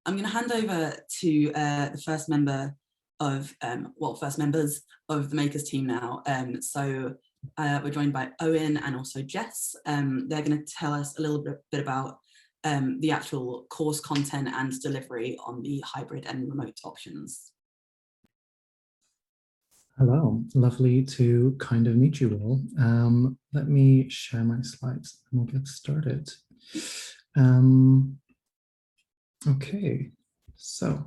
I'm going to hand over to the first member of, first members of the Makers team now. We're joined by Owen and also Jess. They're going to tell us a little bit about the actual course content and delivery on the hybrid and remote options. Hello, lovely to kind of meet you all. Let me share my slides and we'll get started. Okay, so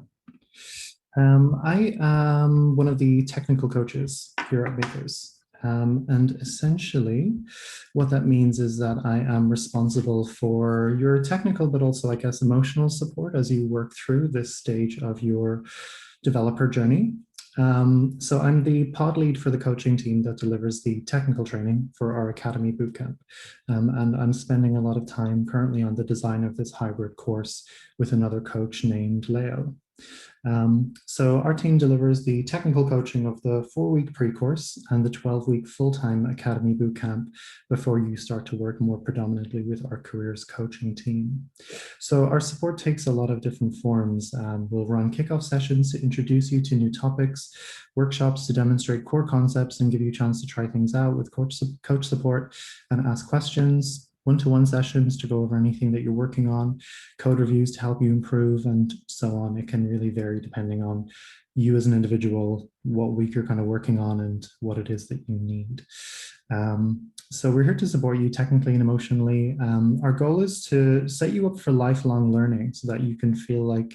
I am one of the technical coaches here at Makers. And essentially what that means is that I am responsible for your technical, but also I guess emotional support as you work through this stage of your developer journey. So I'm the pod lead for the coaching team that delivers the technical training for our Academy Bootcamp. And I'm spending a lot of time currently on the design of this hybrid course with another coach named Leo. So our team delivers the technical coaching of the 4-week pre-course and the 12-week full-time Academy Bootcamp before you start to work more predominantly with our careers coaching team. So our support takes a lot of different forms. We'll run kickoff sessions to introduce you to new topics, workshops to demonstrate core concepts and give you a chance to try things out with coach support and ask questions, one-to-one sessions to go over anything that you're working on, code reviews to help you improve, and so on. It can really vary depending on you as an individual, what week you're kind of working on and what it is that you need. So we're here to support you technically and emotionally. Our goal is to set you up for lifelong learning so that you can feel like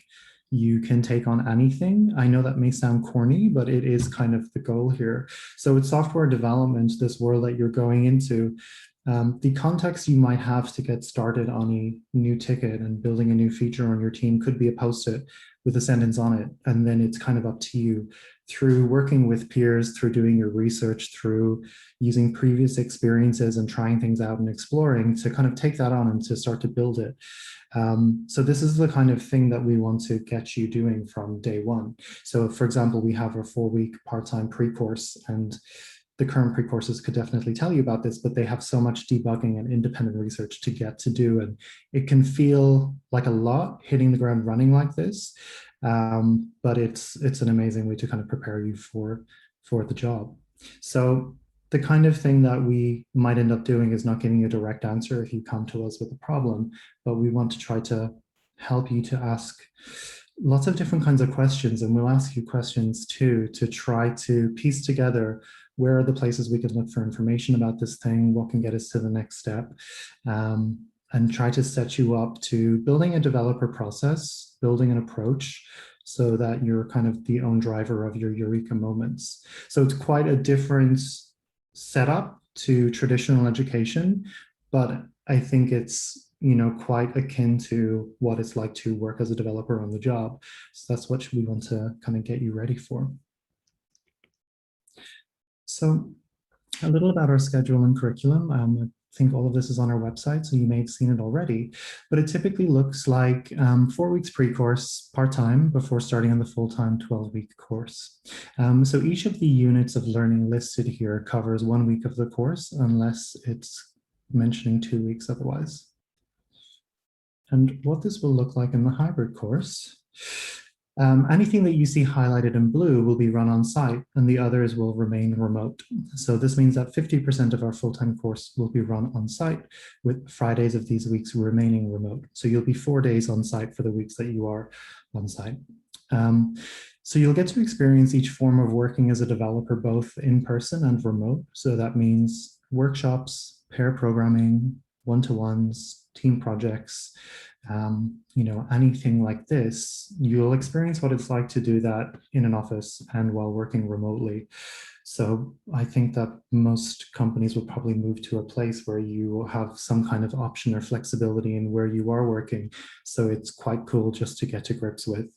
you can take on anything. I know that may sound corny, but it is kind of the goal here. So with software development, this world that you're going into, the context you might have to get started on a new ticket and building a new feature on your team could be a post-it with a sentence on it. And then it's kind of up to you through working with peers, through doing your research, through using previous experiences and trying things out and exploring to kind of take that on and to start to build it. So this is the kind of thing that we want to get you doing from day one. So for example, we have our 4-week part-time pre-course, and the current pre-courses could definitely tell you about this, but they have so much debugging and independent research to get to do. And it can feel like a lot hitting the ground running like this. But it's an amazing way to kind of prepare you for the job. So the kind of thing that we might end up doing is not giving you a direct answer if you come to us with a problem, but we want to try to help you to ask lots of different kinds of questions. And we'll ask you questions too, to try to piece together where are the places we can look for information about this thing, what can get us to the next step, and try to set you up to building a developer process, building an approach so that you're kind of the own driver of your eureka moments. So it's quite a different setup to traditional education, but I think it's quite akin to what it's like to work as a developer on the job. So that's what we want to kind of get you ready for. So a little about our schedule and curriculum. I think all of this is on our website, so you may have seen it already, but it typically looks like 4 weeks pre-course part-time before starting on the full-time 12-week course. So each of the units of learning listed here covers 1 week of the course, unless it's mentioning 2 weeks otherwise. And what this will look like in the hybrid course, anything that you see highlighted in blue will be run on site and the others will remain remote. So this means that 50% of our full-time course will be run on site, with Fridays of these weeks remaining remote. So you'll be 4 days on site for the weeks that you are on site. So you'll get to experience each form of working as a developer, both in person and remote. So that means workshops, pair programming, one-to-ones, team projects, anything like this. You'll experience what it's like to do that in an office and while working remotely. So I think that most companies will probably move to a place where you have some kind of option or flexibility in where you are working. So it's quite cool just to get to grips with.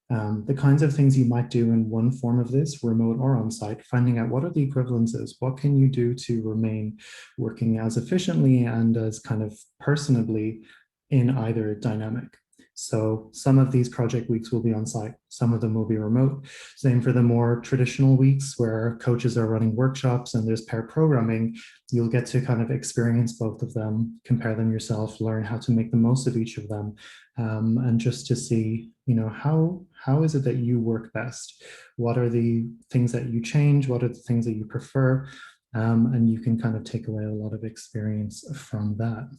The kinds of things you might do in one form of this, remote or on-site, finding out what are the equivalences, what can you do to remain working as efficiently and as kind of personably in either dynamic. So some of these project weeks will be on site, some of them will be remote. Same for the more traditional weeks where coaches are running workshops and there's pair programming. You'll get to kind of experience both of them, compare them yourself, learn how to make the most of each of them, and just to see, how is it that you work best? What are the things that you change? What are the things that you prefer? And you can kind of take away a lot of experience from that.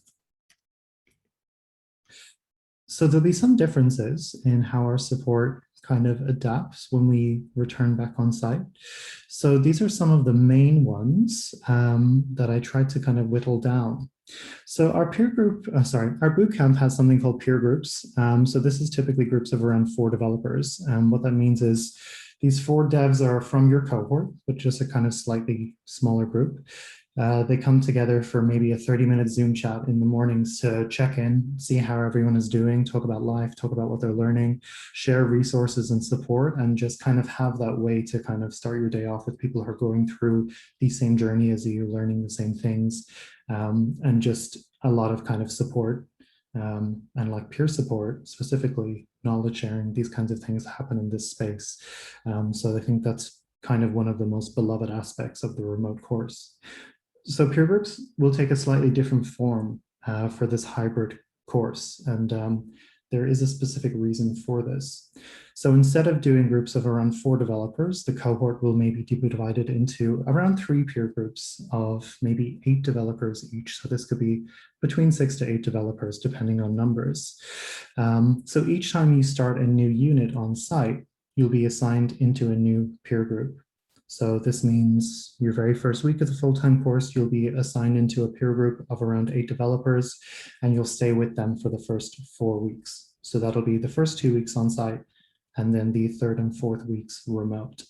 So there'll be some differences in how our support kind of adapts when we return back on site. So these are some of the main ones that I tried to kind of whittle down. So our peer group, our bootcamp has something called peer groups. So this is typically groups of around 4 developers. What that means is these 4 devs are from your cohort, but just a kind of slightly smaller group. They come together for maybe a 30-minute Zoom chat in the mornings to check in, see how everyone is doing, talk about life, talk about what they're learning, share resources and support, and just kind of have that way to kind of start your day off with people who are going through the same journey as you, learning the same things, and just a lot of kind of support, and like peer support, specifically knowledge sharing. These kinds of things happen in this space. So I think that's kind of one of the most beloved aspects of the remote course. So peer groups will take a slightly different form for this hybrid course, and there is a specific reason for this. So instead of doing groups of around 4 developers, the cohort will maybe be divided into around 3 peer groups of maybe 8 developers each. So this could be between 6 to 8 developers, depending on numbers. So each time you start a new unit on site, you'll be assigned into a new peer group. So this means your very first week of the full-time course, you'll be assigned into a peer group of around 8 developers, and you'll stay with them for the first 4 weeks. So that'll be the first 2 weeks on site, and then the 3rd and 4th weeks remote.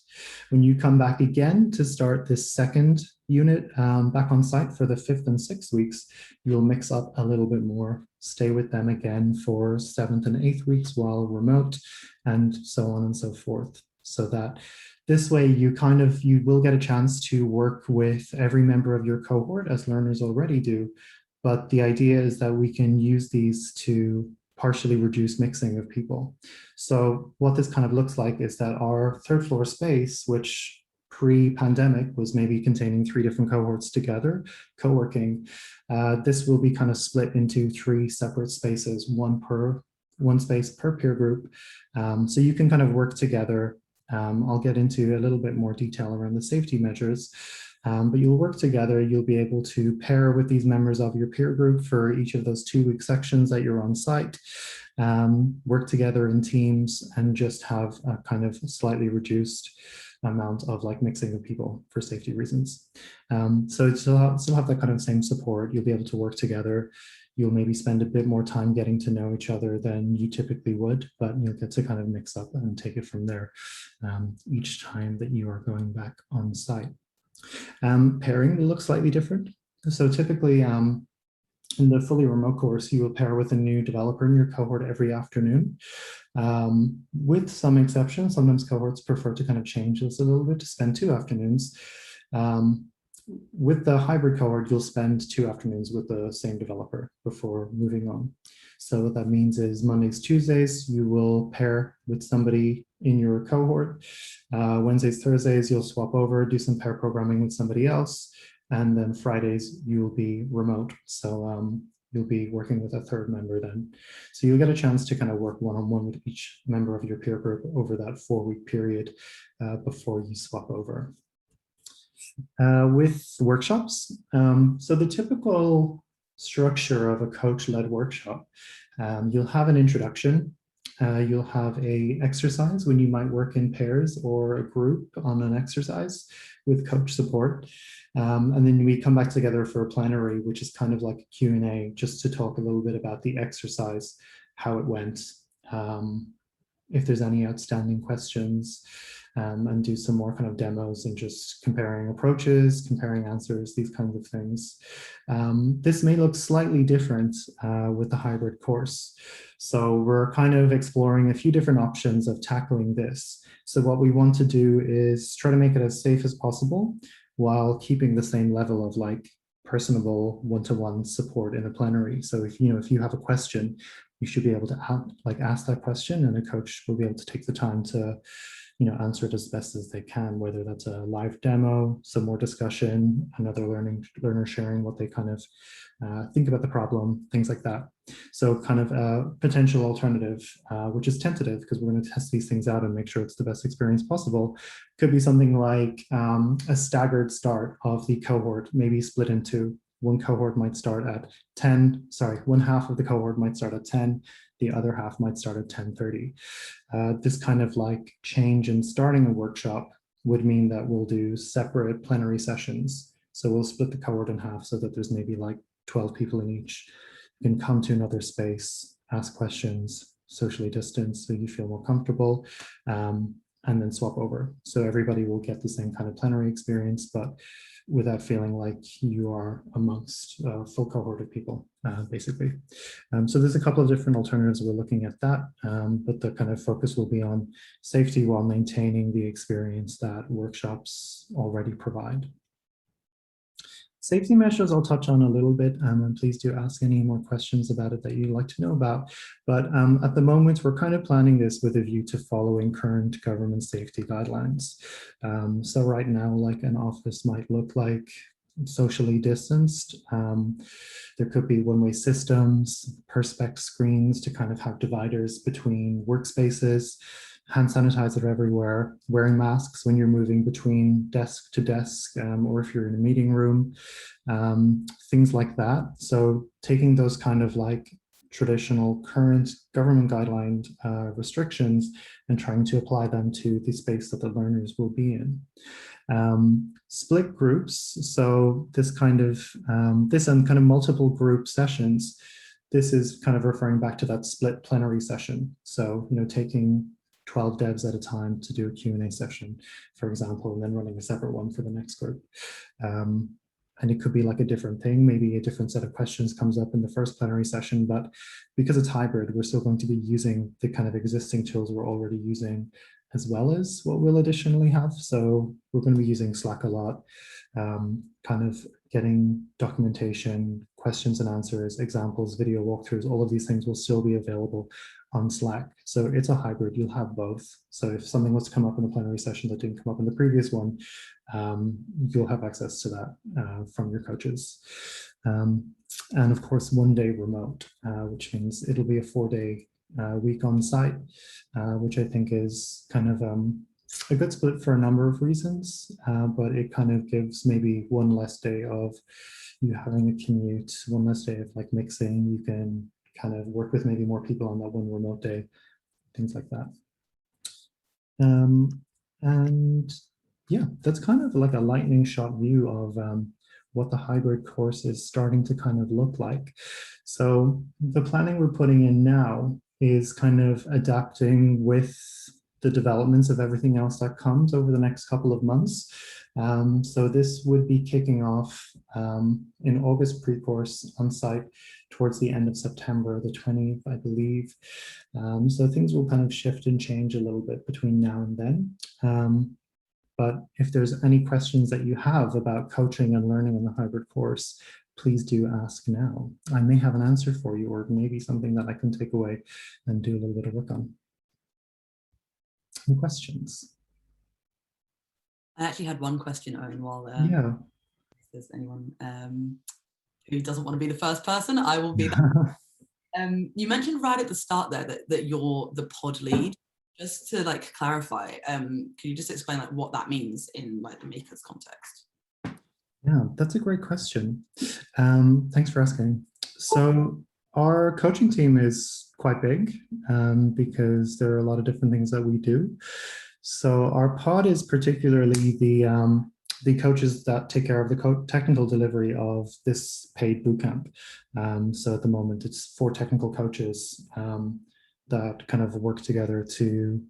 When you come back again to start this second unit back on site for the 5th and 6th weeks, you'll mix up a little bit more, stay with them again for 7th and 8th weeks while remote, and so on and so forth. So that this way you will get a chance to work with every member of your cohort, as learners already do. But the idea is that we can use these to partially reduce mixing of people. So what this kind of looks like is that our 3rd floor space, which pre-pandemic was maybe containing 3 different cohorts together, co-working, this will be kind of split into 3 separate spaces, one space per peer group. So you can kind of work together. I'll get into a little bit more detail around the safety measures, but you'll work together. You'll be able to pair with these members of your peer group for each of those 2-week sections that you're on site, work together in teams, and just have a kind of slightly reduced amount of like mixing of people for safety reasons. So still have that kind of same support. You'll be able to work together. You'll maybe spend a bit more time getting to know each other than you typically would, but you'll get to kind of mix up and take it from there each time that you are going back on site. Pairing will look slightly different. So typically in the fully remote course, you will pair with a new developer in your cohort every afternoon. With some exceptions, sometimes cohorts prefer to kind of change this a little bit to spend 2 afternoons. With the hybrid cohort, you'll spend 2 afternoons with the same developer before moving on. So what that means is Mondays, Tuesdays, you will pair with somebody in your cohort. Wednesdays, Thursdays, you'll swap over, do some pair programming with somebody else. And then Fridays, you'll be remote. So you'll be working with a 3rd member then. So you'll get a chance to kind of work one-on-one with each member of your peer group over that 4-week period before you swap over. With workshops, so the typical structure of a coach-led workshop, you'll have an introduction, you'll have a exercise when you might work in pairs or a group on an exercise with coach support, and then we come back together for a plenary, which is kind of like a Q&A, just to talk a little bit about the exercise, how it went, if there's any outstanding questions, and do some more kind of demos and just comparing approaches, comparing answers, these kinds of things. This may look slightly different with the hybrid course. So we're kind of exploring a few different options of tackling this. So what we want to do is try to make it as safe as possible while keeping the same level of like personable one-to-one support in a plenary. So if you have a question, you should be able to ask that question, and a coach will be able to take the time to answer it as best as they can, whether that's a live demo, some more discussion, another learner sharing what they kind of think about the problem, things like that. So kind of a potential alternative, which is tentative because we're going to test these things out and make sure it's the best experience possible, could be something like a staggered start of the cohort, maybe split into one cohort might start at 10, sorry, one half of the cohort might start at 10, the other half might start at 10:30. This kind of like change in starting a workshop would mean that we'll do separate plenary sessions. So we'll split the cohort in half so that there's maybe like 12 people in each. You can come to another space, ask questions, socially distance so you feel more comfortable, and then swap over. So everybody will get the same kind of plenary experience, but without feeling like you are amongst a full cohort of people, basically. So there's a couple of different alternatives. We're looking at that, but the kind of focus will be on safety while maintaining the experience that workshops already provide. Safety measures I'll touch on a little bit, and please do ask any more questions about it that you'd like to know about. But at the moment, we're kind of planning this with a view to following current government safety guidelines. So right now, like an office might look like socially distanced. There could be one-way systems, perspex screens to kind of have dividers between workspaces, hand sanitizer everywhere, wearing masks when you're moving between desk to desk, or if you're in a meeting room, things like that. So taking those kind of like traditional current government guideline restrictions and trying to apply them to the space that the learners will be in. Split groups, so this kind of, this and kind of multiple group sessions, this is kind of referring back to that split plenary session. So, taking 12 devs at a time to do a Q&A session, for example, and then running a separate one for the next group. And it could be like a different thing, maybe a different set of questions comes up in the first plenary session, but because it's hybrid, we're still going to be using the kind of existing tools we're already using as well as what we'll additionally have. So we're going to be using Slack a lot, kind of getting documentation, questions and answers, examples, video walkthroughs, all of these things will still be available on Slack. So it's a hybrid, you'll have both. So if something was to come up in the plenary session that didn't come up in the previous one, you'll have access to that from your coaches. And of course, 1 day remote, which means it'll be a 4-day week on site, which I think is kind of a good split for a number of reasons, but it kind of gives maybe one less day of you having a commute, one less day of like mixing. You can kind of work with maybe more people on that one remote day, things like that. And yeah, that's kind of like a lightning shot view of what the hybrid course is starting to kind of look like. So the planning we're putting in now is kind of adapting with the developments of everything else that comes over the next couple of months. So this would be kicking off in August pre-course on site towards the end of September, the 20th, I believe. So things will kind of shift and change a little bit between now and then. But if there's any questions that you have about coaching and learning in the hybrid course, please do ask now. I may have an answer for you, or maybe something that I can take away and do a little bit of work on. Any questions? I actually had one question, Owen, while yeah. if there's anyone who doesn't want to be the first person, I will be that. You mentioned right at the start there that you're the pod lead. Just to like clarify, can you just explain like what that means in like the makers context? Yeah, that's a great question. Thanks for asking. So our coaching team is quite big because there are a lot of different things that we do. So our pod is particularly the coaches that take care of the technical delivery of this paid bootcamp. So at the moment, it's 4 technical coaches that kind of work together to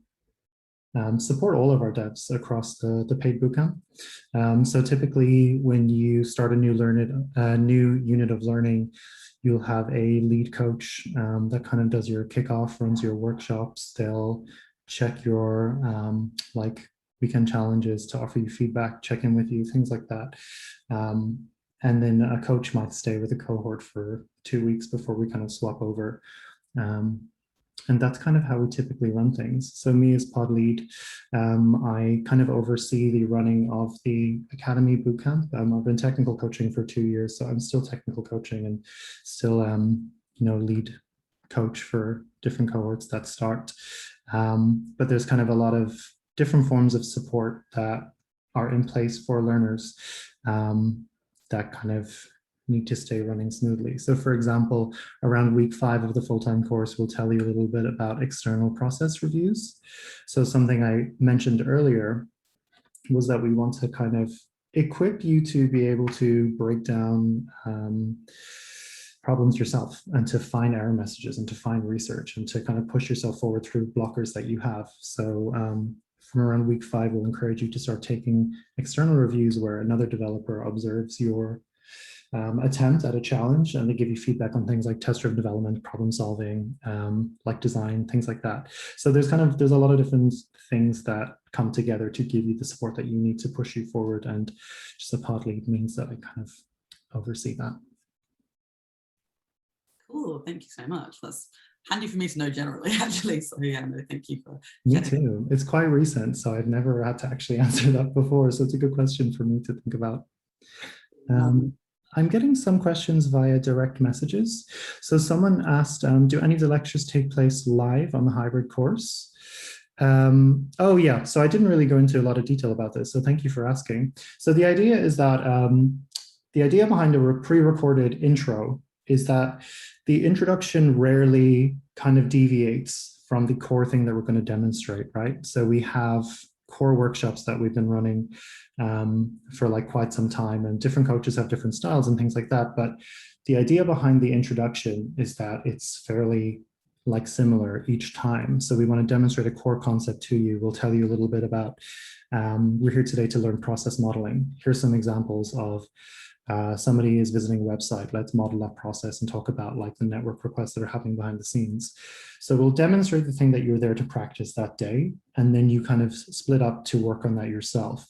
support all of our devs across the paid bootcamp. So typically when you start a new unit of learning, you'll have a lead coach that kind of does your kickoff, runs your workshops. They'll check your like weekend challenges to offer you feedback, check in with you, things like that. And then a coach might stay with a cohort for 2 weeks before we kind of swap over. And that's kind of how we typically run things. So me as pod lead, I kind of oversee the running of the Academy Bootcamp. I've been technical coaching for 2 years, so I'm still technical coaching and still, lead coach for different cohorts that start. But there's kind of a lot of different forms of support that are in place for learners that kind of need to stay running smoothly. So for example, around week 5 of the full-time course, we'll tell you a little bit about external process reviews. So something I mentioned earlier was that we want to kind of equip you to be able to break down problems yourself and to find error messages and to find research and to kind of push yourself forward through blockers that you have. So from around week 5, we'll encourage you to start taking external reviews where another developer observes your attempt at a challenge, and they give you feedback on things like test-driven development, problem solving, like design, things like that. So there's a lot of different things that come together to give you the support that you need to push you forward, and just a pod lead means that I kind of oversee that. Cool, thank you so much. That's handy for me to know generally, actually. So yeah, no, thank you for me too. It's quite recent, so I've never had to actually answer that before. So it's a good question for me to think about. I'm getting some questions via direct messages. So someone asked, do any of the lectures take place live on the hybrid course? Oh yeah, so I didn't really go into a lot of detail about this, so thank you for asking. So the idea is that, the idea behind a pre-recorded intro is that the introduction rarely kind of deviates from the core thing that we're going to demonstrate, right? So we have core workshops that we've been running for like quite some time, and different coaches have different styles and things like that. But the idea behind the introduction is that it's fairly like similar each time. So we want to demonstrate a core concept to you. We'll tell you a little bit about, we're here today to learn process modeling. Here's some examples of somebody is visiting a website. Let's model that process and talk about like the network requests that are happening behind the scenes. So we'll demonstrate the thing that you're there to practice that day, and then you kind of split up to work on that yourself.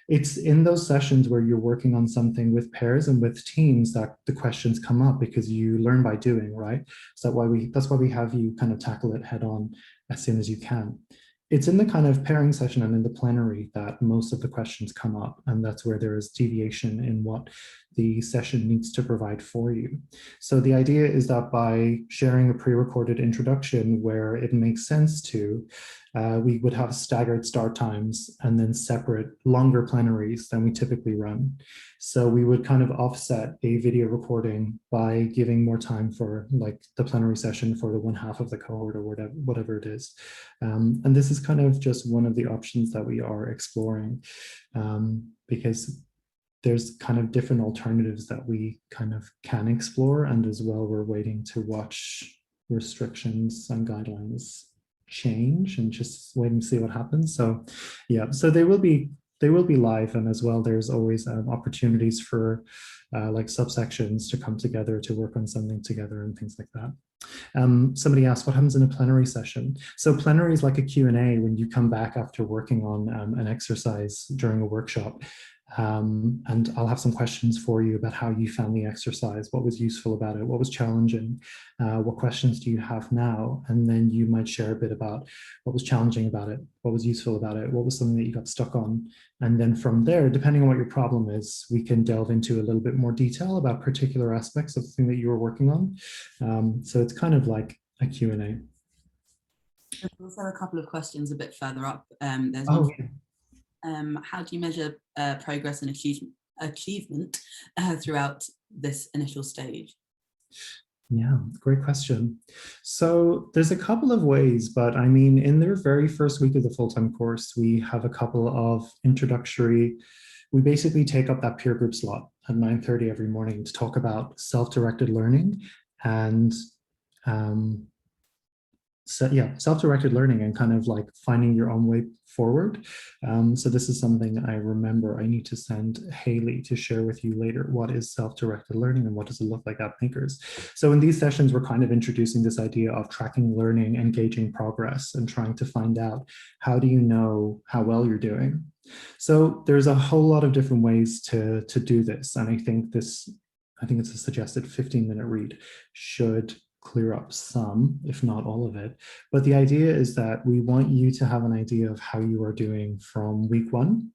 It's in those sessions where you're working on something with pairs and with teams that the questions come up, because you learn by doing, right? So that's why we have you kind of tackle it head on as soon as you can. It's in the kind of pairing session and in the plenary that most of the questions come up, and that's where there is deviation in what the session needs to provide for you. So the idea is that by sharing a pre-recorded introduction where it makes sense to, we would have staggered start times and then separate longer plenaries than we typically run. So we would kind of offset a video recording by giving more time for like the plenary session for the one half of the cohort or whatever it is. And this is kind of just one of the options that we are exploring, because there's kind of different alternatives that we kind of can explore, and as well we're waiting to watch restrictions and guidelines change and just wait and see what happens. So yeah, so they will be live, and as well there's always opportunities for like subsections to come together to work on something together and things like that. Somebody asked what happens in a plenary session. So plenary is like a Q&A when you come back after working on an exercise during a workshop. And I'll have some questions for you about how you found the exercise, what was useful about it, what was challenging, what questions do you have now, and then you might share a bit about what was challenging about it, what was useful about it, what was something that you got stuck on, and then from there, depending on what your problem is, we can delve into a little bit more detail about particular aspects of the thing that you were working on. So it's kind of like a Q&A. There's also a couple of questions a bit further up. There's one. How do you measure progress and achievement throughout this initial stage? Yeah, great question. So there's a couple of ways, but I mean, in their very first week of the full-time course, we have a couple of introductory, we basically take up that peer group slot at 9:30 every morning to talk about self-directed learning and self-directed learning and kind of like finding your own way forward. So this is something I remember I need to send Haley to share with you later. What is self-directed learning and what does it look like at Makers? So in these sessions, we're kind of introducing this idea of tracking learning and gauging progress and trying to find out, how do you know how well you're doing? So there's a whole lot of different ways to do this. And I think it's a suggested 15-minute read should clear up some, if not all of it. But the idea is that we want you to have an idea of how you are doing from week one.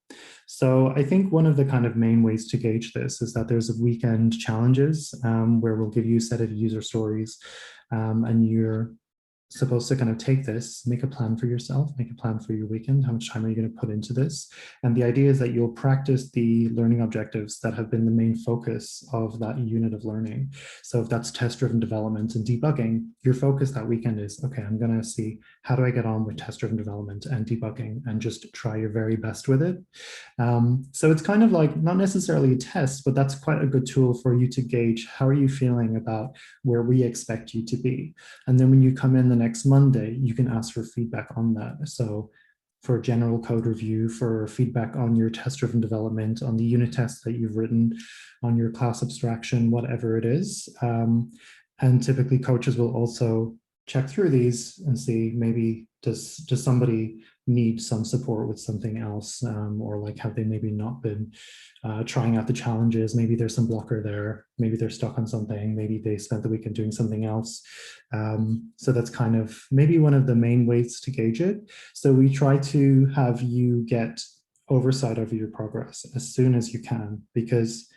So I think one of the kind of main ways to gauge this is that there's a weekend challenges where we'll give you a set of user stories, and you're supposed to kind of take this, make a plan for yourself, make a plan for your weekend. How much time are you going to put into this? And the idea is that you'll practice the learning objectives that have been the main focus of that unit of learning. So if that's test-driven development and debugging, your focus that weekend is, okay, I'm going to see how do I get on with test-driven development and debugging, and just try your very best with it. So it's kind of like not necessarily a test, but that's quite a good tool for you to gauge how are you feeling about where we expect you to be. And then when you come in the next Monday, you can ask for feedback on that. So for general code review, for feedback on your test-driven development, on the unit tests that you've written, on your class abstraction, whatever it is. And typically coaches will also check through these and see maybe does somebody need some support with something else, or like have they maybe not been trying out the challenges, maybe there's some blocker there, maybe they're stuck on something, maybe they spent the weekend doing something else. So that's kind of maybe one of the main ways to gauge it. So we try to have you get oversight over your progress as soon as you can, because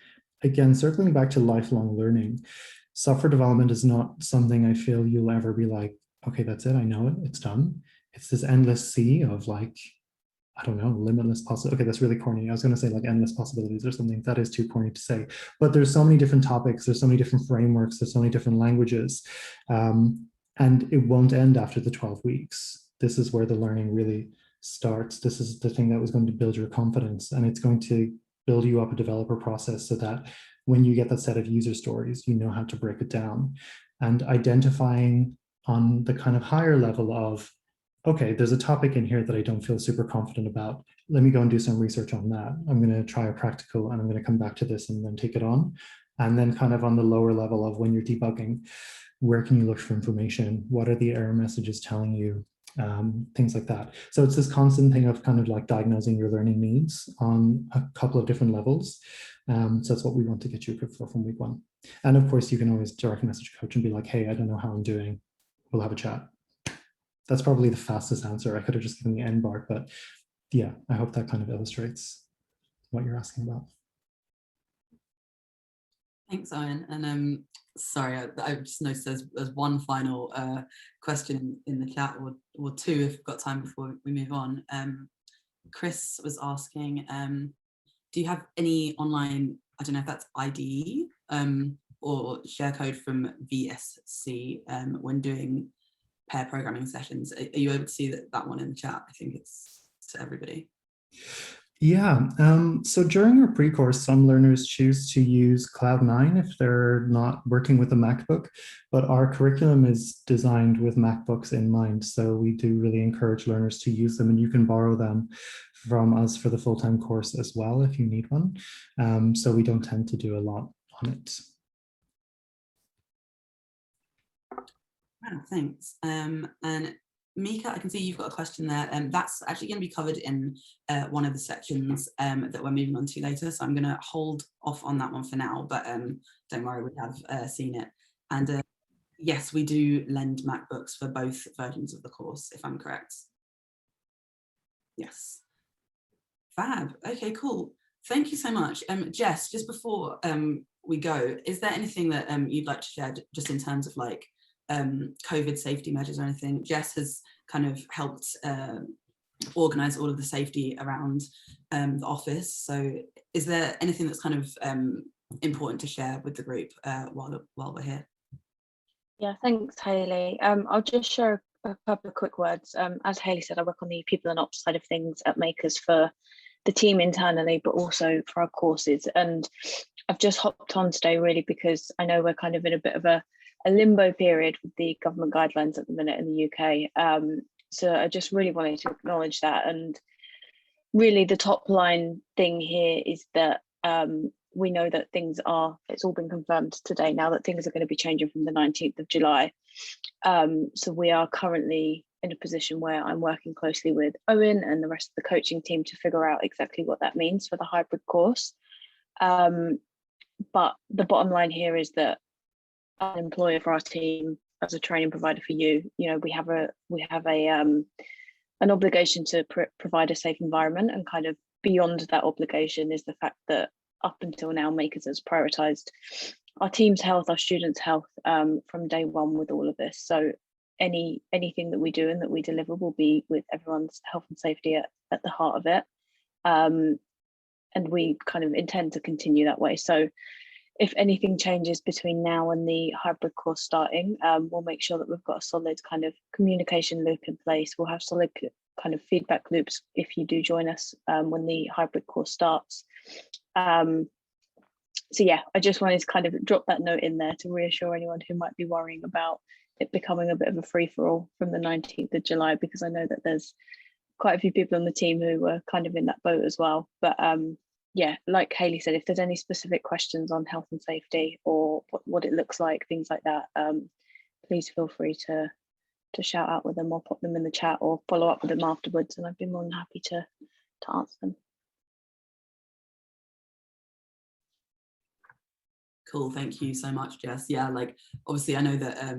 again, circling back to lifelong learning, software development is not something I feel you'll ever be like, okay, that's it, I know it, it's done. It's this endless sea of like, I don't know, limitless possibilities. Okay, that's really corny. I was going to say like endless possibilities or something. That is too corny to say. But there's so many different topics. There's so many different frameworks. There's so many different languages. And it won't end after the 12 weeks. This is where the learning really starts. This is the thing that was going to build your confidence. And it's going to build you up a developer process so that when you get that set of user stories, you know how to break it down. And identifying on the kind of higher level of, okay, there's a topic in here that I don't feel super confident about. Let me go and do some research on that. I'm going to try a practical and I'm going to come back to this and then take it on. And then kind of on the lower level of when you're debugging, where can you look for information? What are the error messages telling you? Things like that. So it's this constant thing of kind of like diagnosing your learning needs on a couple of different levels. So that's what we want to get you equipped for from week one. And of course, you can always direct message coach and be like, hey, I don't know how I'm doing. We'll have a chat. That's probably the fastest answer. I could have just given the end bar, but yeah, I hope that kind of illustrates what you're asking about. Thanks, Owen. And sorry, I just noticed there's one final question in the chat, or two if we've got time before we move on. Chris was asking, do you have any online, I don't know if that's IDE or share code from VSC when doing pair programming sessions? Are you able to see that one in the chat? I think it's to everybody. Yeah, so during our pre-course, some learners choose to use Cloud9 if they're not working with a MacBook, but our curriculum is designed with MacBooks in mind. So we do really encourage learners to use them, and you can borrow them from us for the full-time course as well if you need one. So we don't tend to do a lot on it. Oh, thanks. And Mika, I can see you've got a question there, and that's actually going to be covered in one of the sections that we're moving on to later. So I'm going to hold off on that one for now, but don't worry, we have seen it. And yes, we do lend MacBooks for both versions of the course, if I'm correct. Yes. Fab. Okay, cool. Thank you so much. Jess, just before we go, is there anything that you'd like to share just in terms of like COVID safety measures or anything? Jess has kind of helped organize all of the safety around the office. So is there anything that's kind of important to share with the group while we're here? Yeah, thanks, Hayley. I'll just share a couple of quick words. As Hayley said, I work on the people and ops side of things at Makers for the team internally, but also for our courses. And I've just hopped on today really because I know we're kind of in a bit of a limbo period with the government guidelines at the minute in the UK. So I just really wanted to acknowledge that. And really the top line thing here is that we know that it's all been confirmed today now that things are going to be changing from the 19th of July. So we are currently in a position where I'm working closely with Owen and the rest of the coaching team to figure out exactly what that means for the hybrid course. But the bottom line here is that an employer for our team as a training provider for you, we have an obligation to provide a safe environment, and kind of beyond that obligation is the fact that up until now, Makers has prioritized our team's health, our students' health from day one with all of this. So anything that we do and that we deliver will be with everyone's health and safety at the heart of it. And we kind of intend to continue that way. So if anything changes between now and the hybrid course starting, we'll make sure that we've got a solid kind of communication loop in place. We'll have solid kind of feedback loops if you do join us when the hybrid course starts. So yeah, I just wanted to kind of drop that note in there to reassure anyone who might be worrying about it becoming a bit of a free-for-all from the 19th of July, because I know that there's quite a few people on the team who were kind of in that boat as well. But yeah, like Hayley said, if there's any specific questions on health and safety or what it looks like, things like that, please feel free to shout out with them or pop them in the chat or follow up with them afterwards, and I'd be more than happy to answer them. Cool, thank you so much, Jess. Yeah, like obviously I know that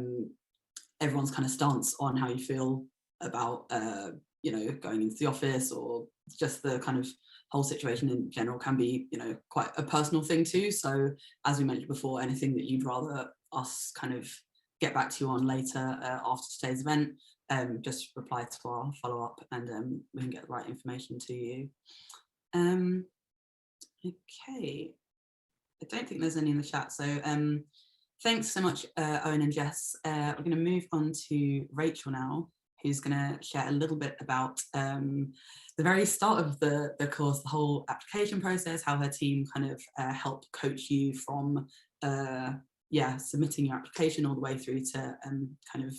everyone's kind of stance on how you feel about going into the office or just the kind of whole situation in general can be quite a personal thing too. So as we mentioned before, anything that you'd rather us kind of get back to you on later after today's event, just reply to our follow-up and we can get the right information to you. Okay, I don't think there's any in the chat, so thanks so much, Owen and Jess. We're going to move on to Rachel now, who's going to share a little bit about the very start of the course, the whole application process, how her team kind of helped coach you from submitting your application all the way through to kind of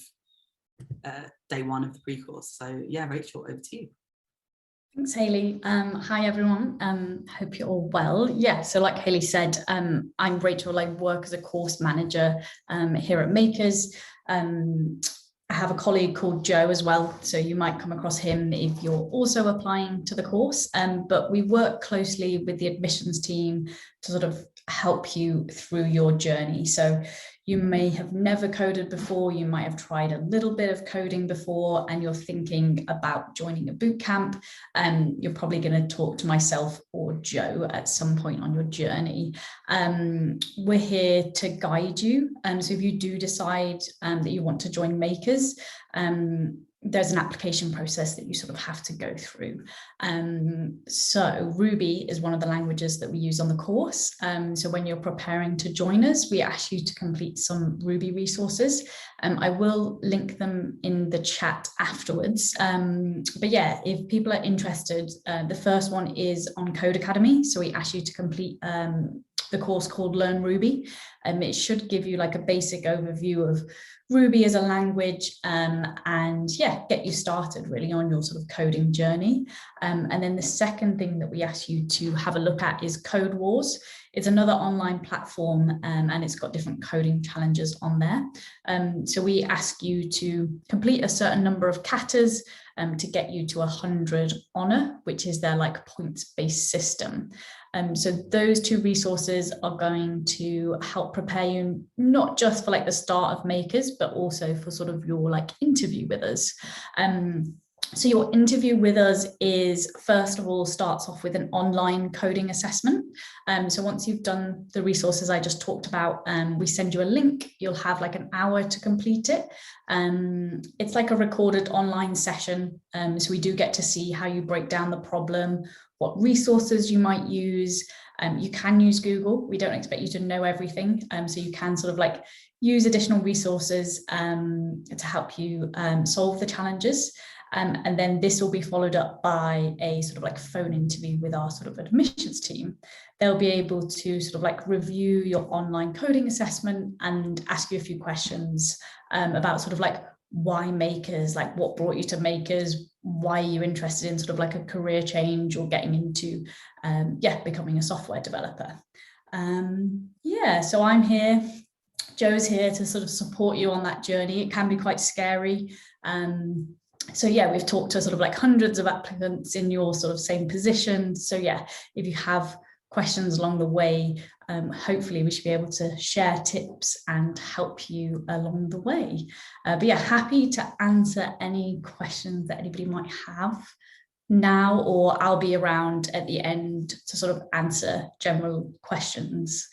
day one of the pre-course. So yeah, Rachel, over to you. Thanks, Hayley. Hi, everyone. Hope you're all well. Yeah, so like Hayley said, I'm Rachel. I work as a course manager here at Makers. I have a colleague called Joe as well, so you might come across him if you're also applying to the course. But we work closely with the admissions team to sort of help you through your journey. So you may have never coded before, you might have tried a little bit of coding before, and you're thinking about joining a bootcamp. You're probably going to talk to myself or Joe at some point on your journey. We're here to guide you. So if you do decide that you want to join Makers, there's an application process that you sort of have to go through. So Ruby is one of the languages that we use on the course. So when you're preparing to join us, we ask you to complete some Ruby resources. I will link them in the chat afterwards. But yeah, if people are interested, the first one is on Code Academy. So we ask you to complete the course called Learn Ruby. It should give you like a basic overview of Ruby as a language, and yeah, get you started really on your sort of coding journey. And then the second thing that we ask you to have a look at is Code Wars. It's another online platform, and it's got different coding challenges on there. So we ask you to complete a certain number of katas to get you to 100 honor, which is their like points-based system. So those two resources are going to help prepare you not just for like the start of Makers, but also for sort of your like interview with us. So your interview with us is, first of all, starts off with an online coding assessment. So once you've done the resources I just talked about, we send you a link. You'll have like an hour to complete it. It's like a recorded online session. So we do get to see how you break down the problem, what resources you might use. You can use Google. We don't expect you to know everything. So you can sort of like use additional resources to help you solve the challenges. And then this will be followed up by a sort of like phone interview with our sort of admissions team. They'll be able to sort of like review your online coding assessment and ask you a few questions about sort of like why Makers, like what brought you to Makers, why are you interested in sort of like a career change or getting into becoming a software developer. So I'm here, Joe's here to sort of support you on that journey. It can be quite scary. So yeah, we've talked to sort of like hundreds of applicants in your sort of same position. So yeah, if you have questions along the way. Hopefully we should be able to share tips and help you along the way. But yeah, happy to answer any questions that anybody might have now, or I'll be around at the end to sort of answer general questions.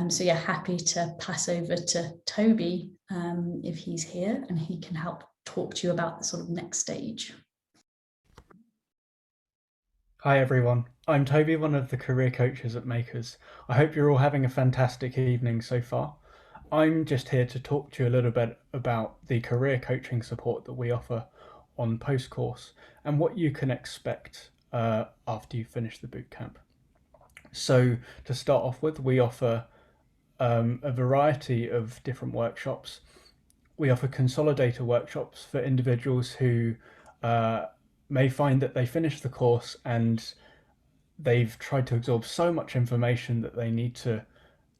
So yeah, happy to pass over to Toby if he's here, and he can help talk to you about the sort of next stage. Hi everyone, I'm Toby, one of the career coaches at Makers. I hope you're all having a fantastic evening so far. I'm just here to talk to you a little bit about the career coaching support that we offer on post-course and what you can expect after you finish the bootcamp. So to start off with, we offer a variety of different workshops. We offer consolidator workshops for individuals who may find that they finish the course and they've tried to absorb so much information that they need to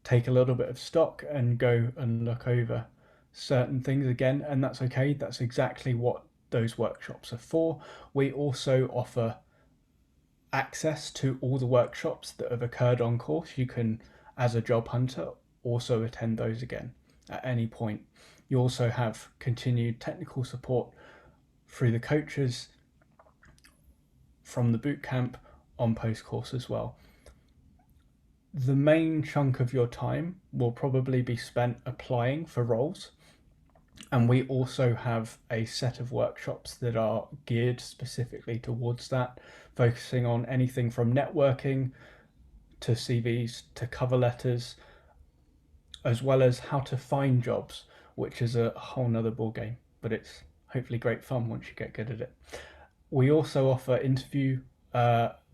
take a little bit of stock and go and look over certain things again, and that's okay. That's exactly what those workshops are for. We also offer access to all the workshops that have occurred on course. You can, as a job hunter, also attend those again at any point. You also have continued technical support through the coaches from the bootcamp on post-course as well. The main chunk of your time will probably be spent applying for roles, and we also have a set of workshops that are geared specifically towards that, focusing on anything from networking to CVs to cover letters, as well as how to find jobs, which is a whole nother ball game, but it's hopefully great fun once you get good at it. We also offer interview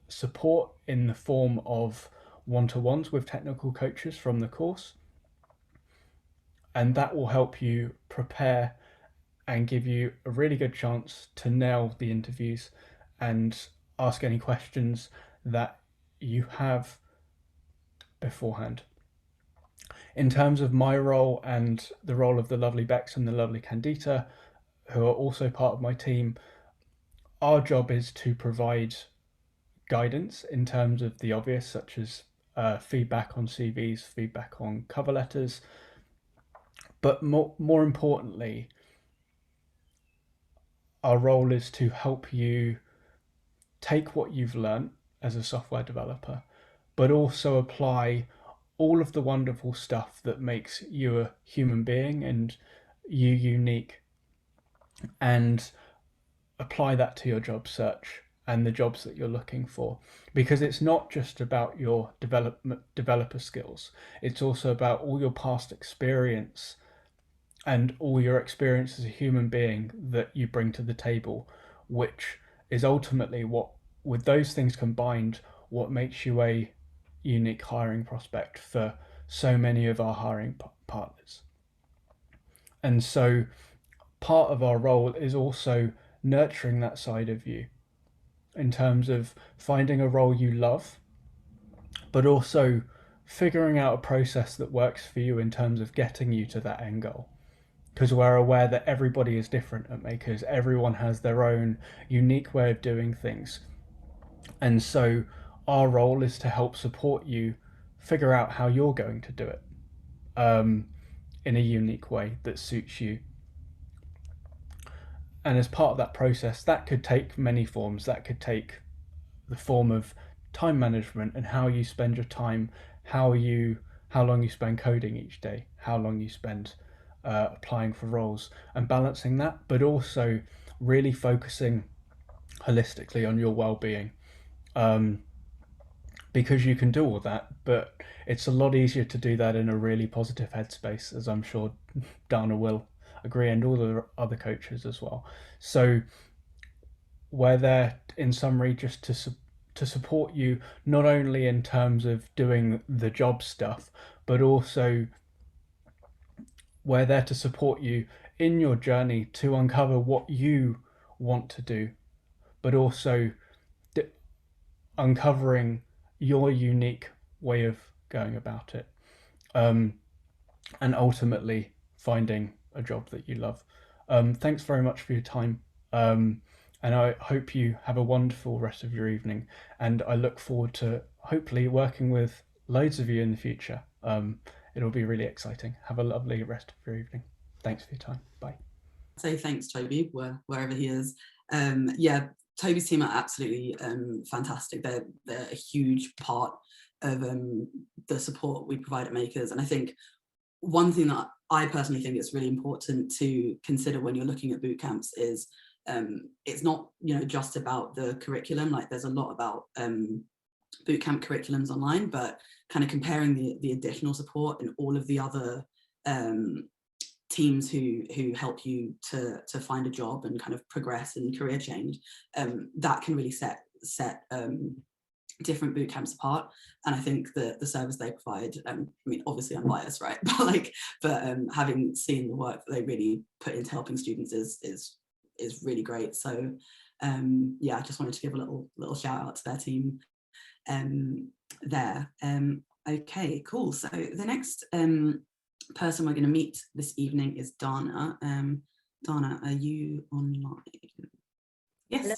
support in the form of one-to-ones with technical coaches from the course, and that will help you prepare and give you a really good chance to nail the interviews and ask any questions that you have beforehand. In terms of my role and the role of the lovely Bex and the lovely Candita, who are also part of my team, our job is to provide guidance in terms of the obvious, such as feedback on CVs, feedback on cover letters, but more importantly, our role is to help you take what you've learned as a software developer, but also apply all of the wonderful stuff that makes you a human being and you unique, and apply that to your job search and the jobs that you're looking for, because it's not just about your developer skills, it's also about all your past experience and all your experience as a human being that you bring to the table, which is ultimately what, with those things combined, what makes you a unique hiring prospect for so many of our hiring partners. And so part of our role is also nurturing that side of you in terms of finding a role you love, but also figuring out a process that works for you in terms of getting you to that end goal. Because we're aware that everybody is different at Makers. Everyone has their own unique way of doing things. And so our role is to help support you figure out how you're going to do it in a unique way that suits you. And as part of that process, that could take many forms. That could take the form of time management and how you spend your time, how long you spend coding each day, how long you spend applying for roles, and balancing that, but also really focusing holistically on your well-being, because you can do all that, but it's a lot easier to do that in a really positive headspace, as I'm sure Dana will agree, and all the other coaches as well. So we're there in summary just to support you, not only in terms of doing the job stuff, but also we're there to support you in your journey to uncover what you want to do, but also uncovering your unique way of going about it, and ultimately finding a job that you love. Thanks very much for your time, and I hope you have a wonderful rest of your evening, and I look forward to hopefully working with loads of you in the future. It'll be really exciting. Have a lovely rest of your evening. Thanks for your time. Bye. Say thanks, Toby, wherever he is. Yeah, Toby's team are absolutely fantastic. They're a huge part of the support we provide at Makers. And I think one thing that I personally think is really important to consider when you're looking at boot camps is it's not, you know, just about the curriculum. Like, there's a lot about bootcamp curriculums online, but kind of comparing the additional support and all of the other teams who help you to find a job and kind of progress and career change, that can really set different boot camps apart. And I think that the service they provide, I mean, obviously I'm biased, right? but having seen the work that they really put into helping students is really great. So yeah, I just wanted to give a little shout out to their team there. Okay, cool. So the next person we're going to meet this evening is Dana. Dana, are you online? Yes.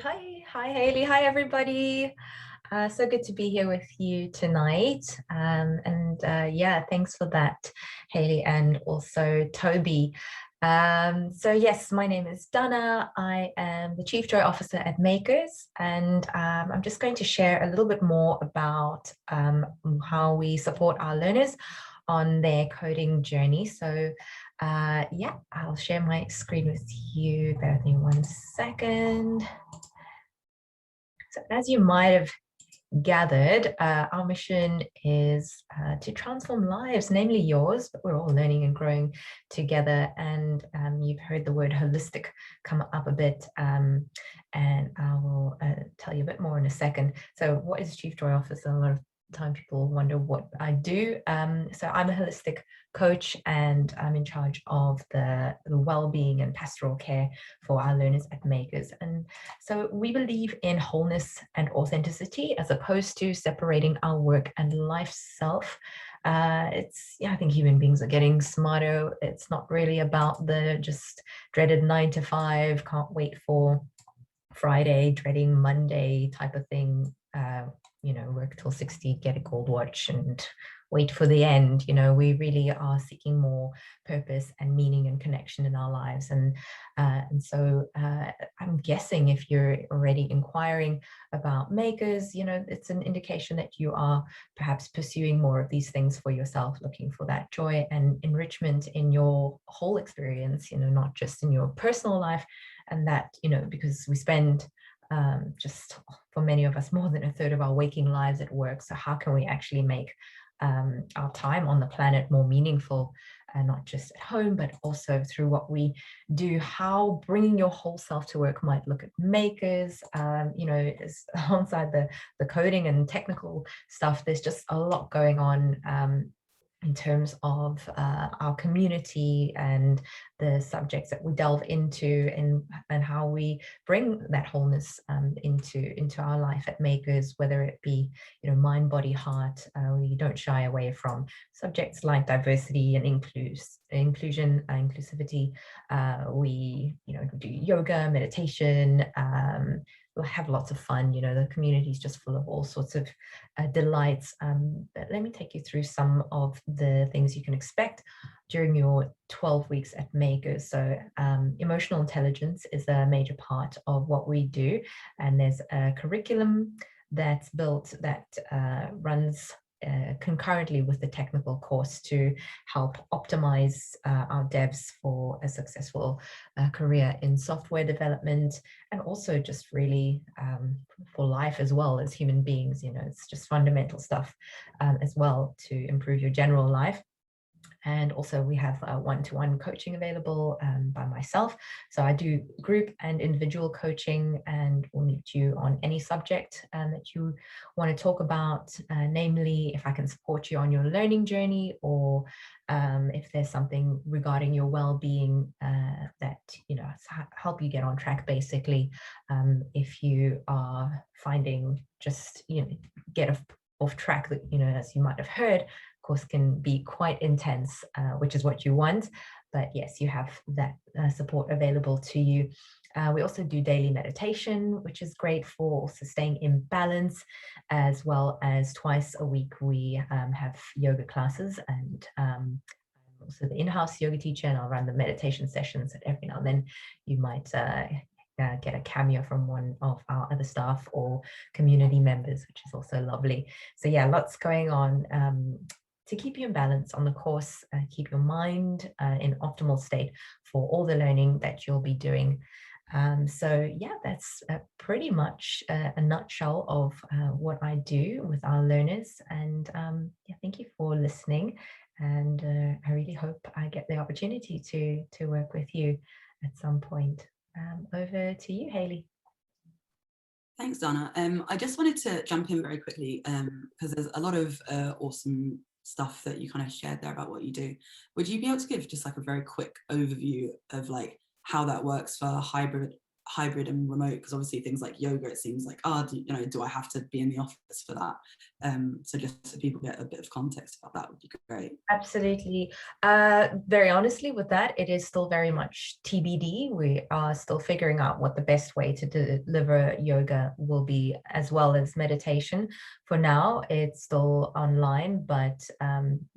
Hi Hayley. Hi everybody. So good to be here with you tonight. Yeah, thanks for that, Hayley, and also Toby. So yes, my name is Dana. I am the Chief Joy Officer at Makers, and I'm just going to share a little bit more about how we support our learners on their coding journey. So yeah, I'll share my screen with you. Bear with me 1 second. So as you might have gathered, our mission is to transform lives, namely yours, but we're all learning and growing together. And you've heard the word holistic come up a bit, and I will tell you a bit more in a second. So what is Chief Joy Officer? A lot of time people wonder what I do. So I'm a holistic coach, and I'm in charge of the well-being and pastoral care for our learners at Makers. And so we believe in wholeness and authenticity as opposed to separating our work and life self. I think human beings are getting smarter. It's not really about the just dreaded 9 to 5, can't wait for Friday, dreading Monday type of thing. You know, work till 60, get a gold watch and wait for the end. You know, we really are seeking more purpose and meaning and connection in our lives. And so I'm guessing if you're already inquiring about Makers, you know, it's an indication that you are perhaps pursuing more of these things for yourself, looking for that joy and enrichment in your whole experience, you know, not just in your personal life. And that, you know, because we spend just for many of us more than a third of our waking lives at work. So how can we actually make our time on the planet more meaningful, not just at home, but also through what we do? How bringing your whole self to work might look at Makers. You know, alongside the coding and technical stuff, there's just a lot going on in terms of our community and the subjects that we delve into, and how we bring that wholeness into our life at Makers, whether it be, you know, mind, body, heart. We don't shy away from subjects like diversity and inclusion, inclusivity. We, you know, do yoga, meditation. We'll have lots of fun. You know, the community is just full of all sorts of delights. But let me take you through some of the things you can expect during your 12 weeks at Makers. So emotional intelligence is a major part of what we do. And there's a curriculum that's built that runs concurrently with the technical course to help optimize our devs for a successful career in software development, and also just really for life as well as human beings. You know, it's just fundamental stuff as well to improve your general life. And also we have one-to-one coaching available by myself. So I do group and individual coaching, and we'll meet you on any subject that you want to talk about, namely if I can support you on your learning journey, or if there's something regarding your well-being that, you know, help you get on track, basically. If you are finding just, you know, get off track, that, you know, as you might have heard, course can be quite intense, which is what you want. but yes, you have that support available to you. We also do daily meditation, which is great for also staying in balance, as well as twice a week we have yoga classes, and also the in-house yoga teacher, and I'll run the meditation sessions, and every now and then you might get a cameo from one of our other staff or community members, which is also lovely. So yeah, lots going on to keep you in balance on the course, keep your mind in optimal state for all the learning that you'll be doing. So yeah, that's pretty much a nutshell of what I do with our learners. And yeah, thank you for listening. And I really hope I get the opportunity to work with you at some point. Over to you, Hayley. Thanks, Donna. I just wanted to jump in very quickly because there's a lot of awesome stuff that you kind of shared there about what you do. Would you be able to give just like a very quick overview of like how that works for hybrid and remote? Because obviously things like yoga, it seems like, do I have to be in the office for that? So just so people get a bit of context about that would be great. Absolutely. Very honestly with that, it is still very much TBD. We are still figuring out what the best way to deliver yoga will be, as well as meditation. For now, it's still online, but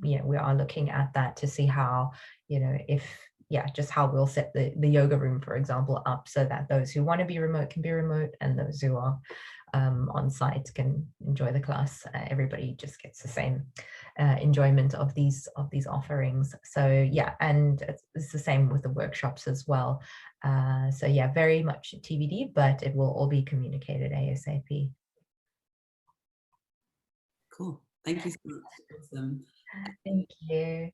we are looking at that to see how, just how we'll set the yoga room, for example, up so that those who want to be remote can be remote, and those who are on site can enjoy the class. Everybody just gets the same enjoyment of these offerings. So yeah, and it's the same with the workshops as well. So yeah, very much TBD, but it will all be communicated ASAP. Cool. Thank you so much. Awesome. Thank you.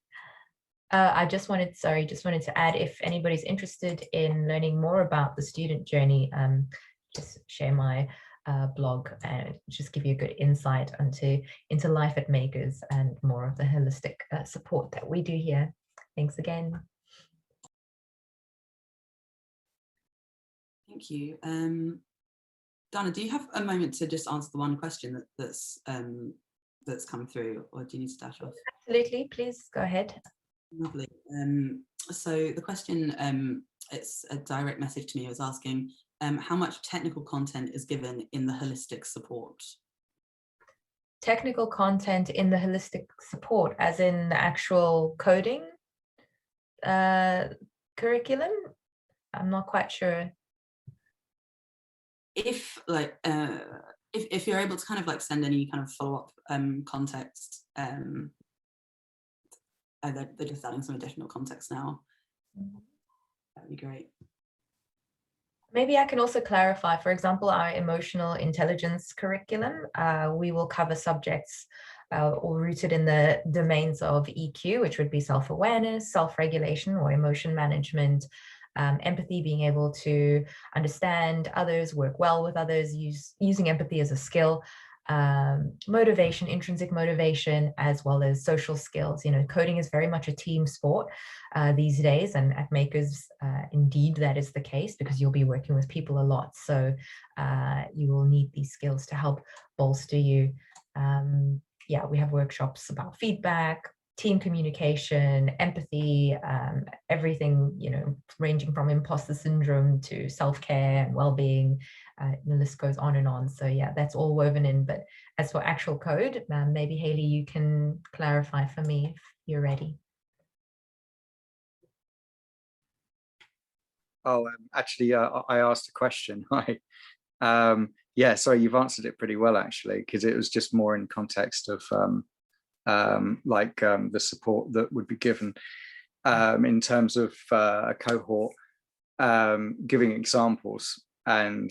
I just wanted to add, if anybody's interested in learning more about the student journey, just share my blog and just give you a good insight into life at Makers and more of the holistic support that we do here. Thanks again. Thank you. Donna, do you have a moment to just answer the one question that's come through, or do you need to dash off? Absolutely, please go ahead. Lovely. So the question, it's a direct message to me. I was asking how much technical content is given in the holistic support? Technical content in the holistic support, as in the actual coding curriculum? I'm not quite sure. If you're able to kind of like send any kind of follow-up context, they're just adding some additional context now. That'd be great. Maybe I can also clarify, for example, our emotional intelligence curriculum, we will cover subjects all rooted in the domains of EQ, which would be self-awareness, self-regulation or emotion management, empathy, being able to understand others, work well with others, using empathy as a skill, motivation, intrinsic motivation, as well as social skills. Coding is very much a team sport these days, and at Makers, indeed, that is the case, because you'll be working with people a lot. So you will need these skills to help bolster you. Yeah, we have workshops about feedback, team communication, empathy, everything, ranging from imposter syndrome to self-care and well-being. The list goes on and on. So yeah, that's all woven in. But as for actual code, maybe Hayley, you can clarify for me if you're ready. Oh, actually, I asked a question. Yeah, sorry, you've answered it pretty well, actually, because it was just more in context of the support that would be given in terms of a cohort, giving examples and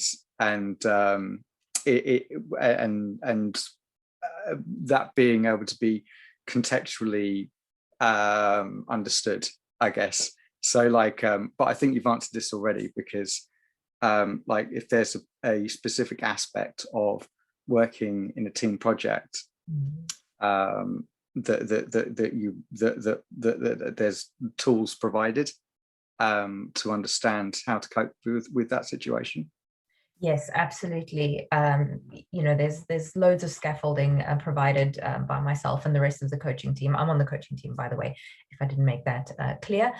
that being able to be contextually understood, I guess. So but I think you've answered this already, because if there's a specific aspect of working in a team project, that there's tools provided to understand how to cope with that situation. Yes, absolutely. You know, there's loads of scaffolding provided by myself and the rest of the coaching team. I'm on the coaching team, by the way, if I didn't make that clear.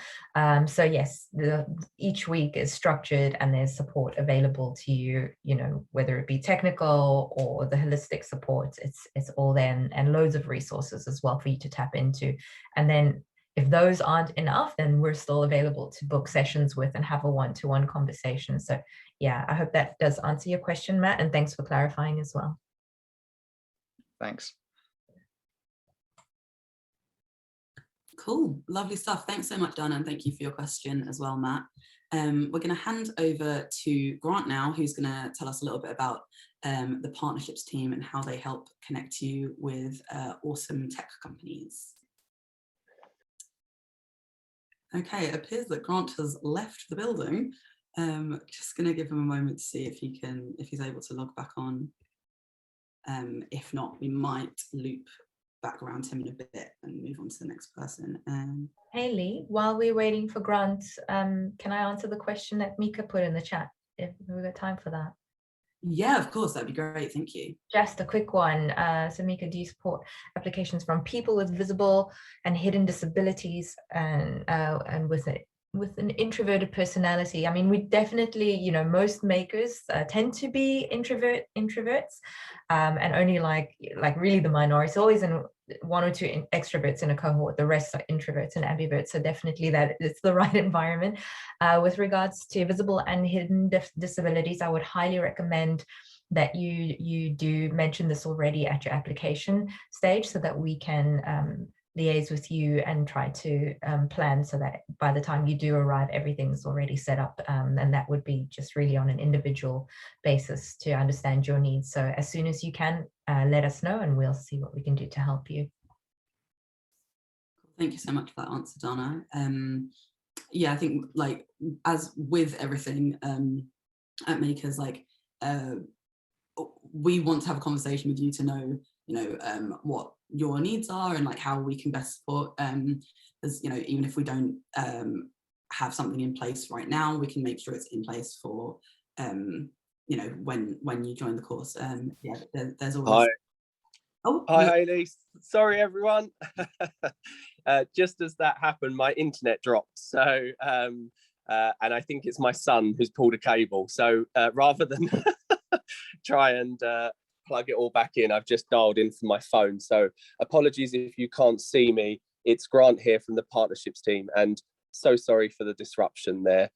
So yes, each week is structured and there's support available to you, you know, whether it be technical or the holistic support, it's all there, and loads of resources as well for you to tap into. And then if those aren't enough, then we're still available to book sessions with and have a one-to-one conversation. So yeah, I hope that does answer your question, Matt, and thanks for clarifying as well. Thanks. Cool, lovely stuff. Thanks so much, Dana, and thank you for your question as well, Matt. We're going to hand over to Grant now, who's going to tell us a little bit about the partnerships team and how they help connect you with awesome tech companies. Okay, it appears that Grant has left the building. Just going to give him a moment to see if he's able to log back on. If not, we might loop back around him in a bit and move on to the next person. Hayley, while we're waiting for Grant, can I answer the question that Mika put in the chat, if we've got time for that? Yeah, of course, that'd be great, thank you. Just a quick one. So Mika, do you support applications from people with visible and hidden disabilities and with an introverted personality? I mean, we definitely, you know, most makers tend to be introverts, and only like really the minority, always in one or two extroverts in a cohort, the rest are introverts and ambiverts. So definitely that it's the right environment. With regards to visible and hidden disabilities, I would highly recommend that you do mention this already at your application stage, so that we can liaise with you and try to plan so that by the time you do arrive, everything's already set up, and that would be just really on an individual basis to understand your needs. So as soon as you can, let us know and we'll see what we can do to help you. Thank you so much for that answer, Dana. Yeah, I think like as with everything at Makers, like we want to have a conversation with you to know, you know, what your needs are and like how we can best support. As you know, even if we don't have something in place right now, we can make sure it's in place for you know, when you join the course. Yeah, there's always. Hi. Oh, hi, yeah. Hayley. Sorry, everyone. Just as that happened, my internet dropped. So, and I think it's my son who's pulled a cable. So rather than try and plug it all back in, I've just dialed in from my phone. So apologies if you can't see me. It's Grant here from the partnerships team, and so sorry for the disruption there.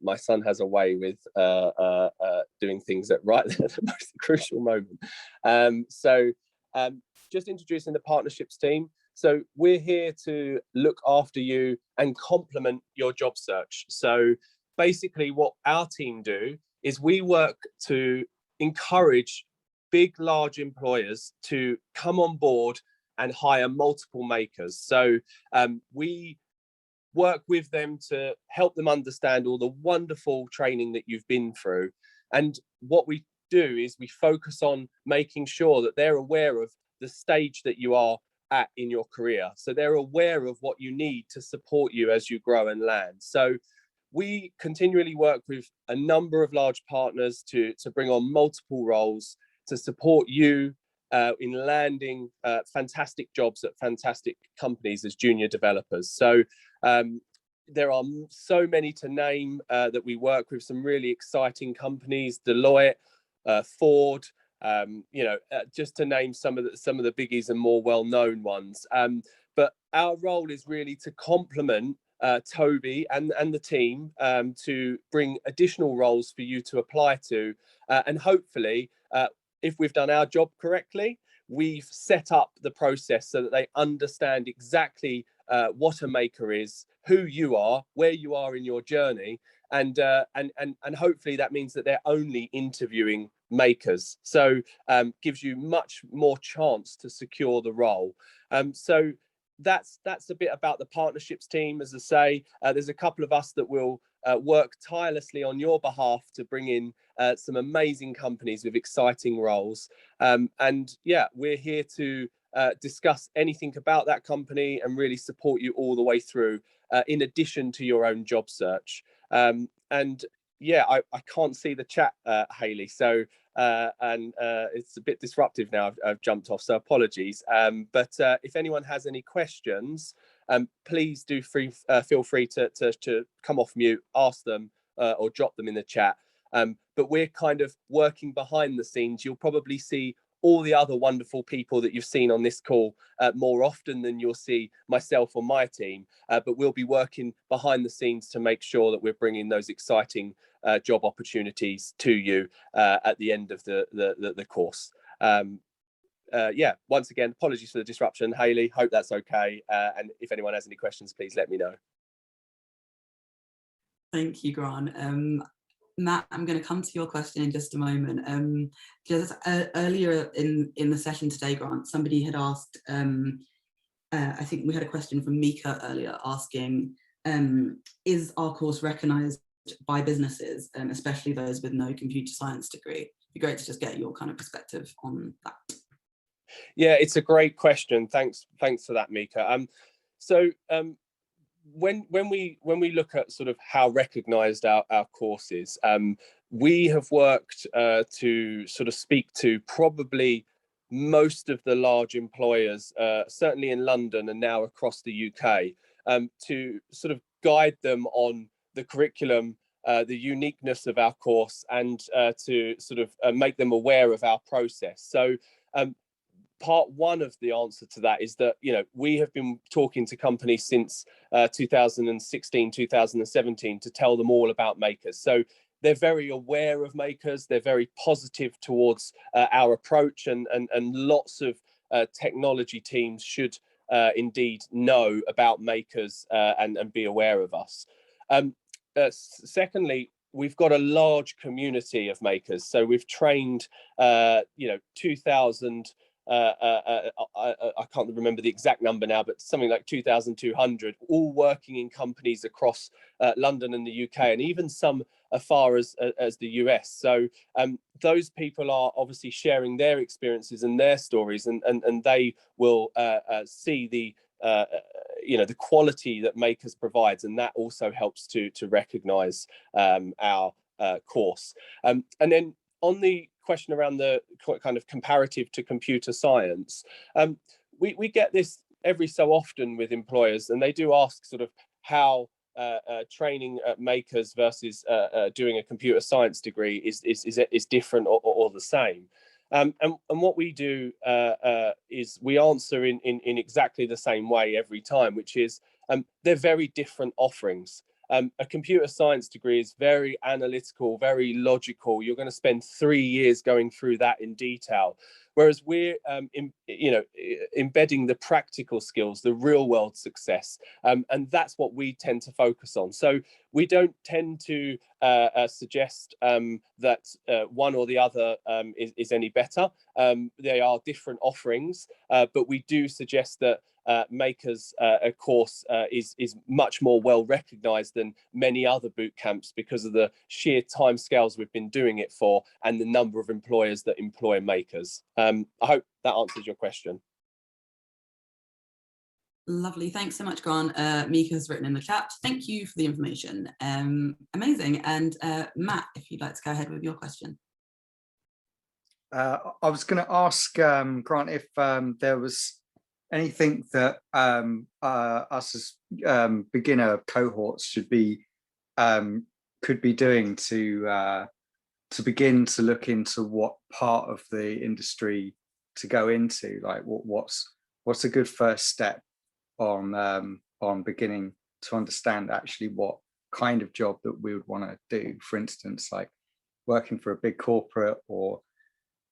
My son has a way with doing things at right at the most crucial moment. Just introducing the partnerships team. So we're here to look after you and complement your job search. So basically what our team do is we work to encourage big, large employers to come on board and hire multiple makers. So we work with them to help them understand all the wonderful training that you've been through. And what we do is we focus on making sure that they're aware of the stage that you are at in your career. So they're aware of what you need to support you as you grow and land. So we continually work with a number of large partners to bring on multiple roles to support you in landing fantastic jobs at fantastic companies as junior developers. So there are so many to name that we work with, some really exciting companies, Deloitte, Ford, you know, just to name some of the biggies and more well-known ones. But our role is really to complement Toby and the team to bring additional roles for you to apply to, and hopefully, if we've done our job correctly, we've set up the process so that they understand exactly what a maker is, who you are, where you are in your journey, and hopefully that means that they're only interviewing makers. So gives you much more chance to secure the role. So that's a bit about the partnerships team. As I say, there's a couple of us that will work tirelessly on your behalf to bring in some amazing companies with exciting roles. And yeah, we're here to discuss anything about that company and really support you all the way through, in addition to your own job search. And yeah, I can't see the chat, Hayley. So and it's a bit disruptive now. I've jumped off, so apologies. But if anyone has any questions, please do feel free to come off mute, ask them, or drop them in the chat. But we're kind of working behind the scenes. You'll probably see all the other wonderful people that you've seen on this call more often than you'll see myself or my team. But we'll be working behind the scenes to make sure that we're bringing those exciting job opportunities to you at the end of the course. Yeah, once again, apologies for the disruption, Hayley. Hope that's okay. And if anyone has any questions, please let me know. Thank you, Grant. Matt, I'm going to come to your question in just a moment. Just earlier in the session today, Grant, somebody had asked, I think we had a question from Mika earlier asking, is our course recognised by businesses, especially those with no computer science degree? It'd be great to just get your kind of perspective on that. Yeah, it's a great question. Thanks for that, Mika. So when we look at sort of how recognised our course is, we have worked to sort of speak to probably most of the large employers, certainly in London and now across the UK, to sort of guide them on the curriculum, the uniqueness of our course, and to sort of make them aware of our process. So part one of the answer to that is that, you know, we have been talking to companies since 2016, 2017 to tell them all about Makers. So they're very aware of Makers. They're very positive towards our approach, and lots of technology teams should indeed know about Makers and be aware of us. Secondly, we've got a large community of Makers. So we've trained, 2,000. I can't remember the exact number now, but something like 2,200, all working in companies across London and the UK, and even some as far as the US. So those people are obviously sharing their experiences and their stories, and they will see the the quality that Makers provides, and that also helps to recognise our course. And then on the question around the kind of comparative to computer science, we get this every so often with employers, and they do ask sort of how training at Makers versus doing a computer science degree is different or the same. And what we do is we answer in exactly the same way every time, which is they're very different offerings. A computer science degree is very analytical, very logical. You're going to spend 3 years going through that in detail. Whereas we're, embedding the practical skills, the real world success. And that's what we tend to focus on. So we don't tend to suggest that one or the other is any better. They are different offerings, but we do suggest that Makers course is much more well recognized than many other boot camps because of the sheer timescales we've been doing it for and the number of employers that employ Makers. I hope that answers your question. Lovely, thanks so much, Grant. Mika has written in the chat, thank you for the information. Amazing. And Matt, if you'd like to go ahead with your question. I was going to ask Grant if there was anything that us as beginner cohorts should be could be doing to begin to look into what part of the industry to go into, like what's a good first step on beginning to understand actually what kind of job that we would want to do, for instance, like working for a big corporate or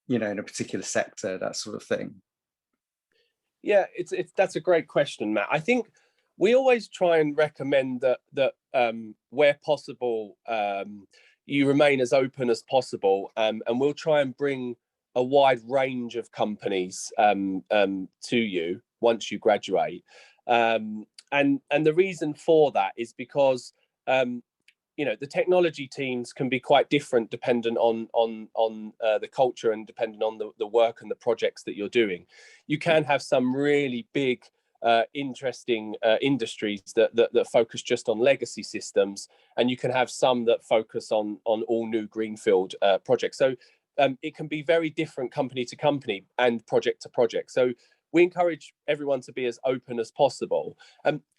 in a particular sector, that sort of thing. Yeah, that's a great question, Matt. I think we always try and recommend that where possible, you remain as open as possible, and we'll try and bring a wide range of companies to you once you graduate. And the reason for that is because the technology teams can be quite different dependent on the culture and dependent on the work and the projects that you're doing. You can have some really big interesting industries that focus just on legacy systems, and you can have some that focus on all new greenfield projects. So it can be very different company to company and project to project. So we encourage everyone to be as open as possible.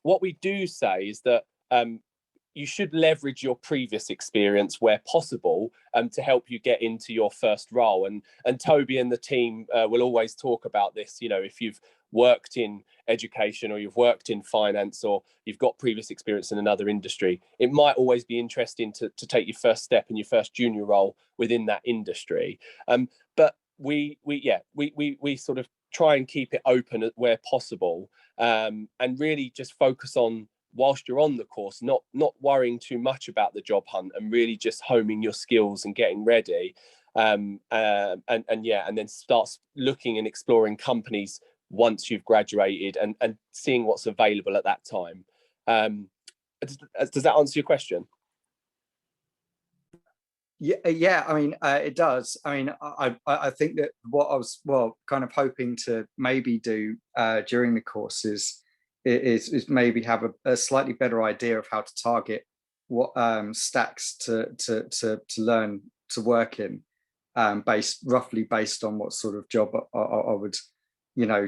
What we do say is that you should leverage your previous experience where possible to help you get into your first role. And Toby and the team will always talk about this. You know, if you've worked in education or you've worked in finance or you've got previous experience in another industry, it might always be interesting to take your first step in your first junior role within that industry. But we sort of try and keep it open where possible, and really just focus on, whilst you're on the course, not worrying too much about the job hunt, and really just homing your skills and getting ready, and then start looking and exploring companies once you've graduated and seeing what's available at that time. Does that answer your question? Yeah, I mean, it does. I mean, I think that what I was kind of hoping to maybe do during the course is maybe have a slightly better idea of how to target what stacks to learn to work in, roughly based on what sort of job I would,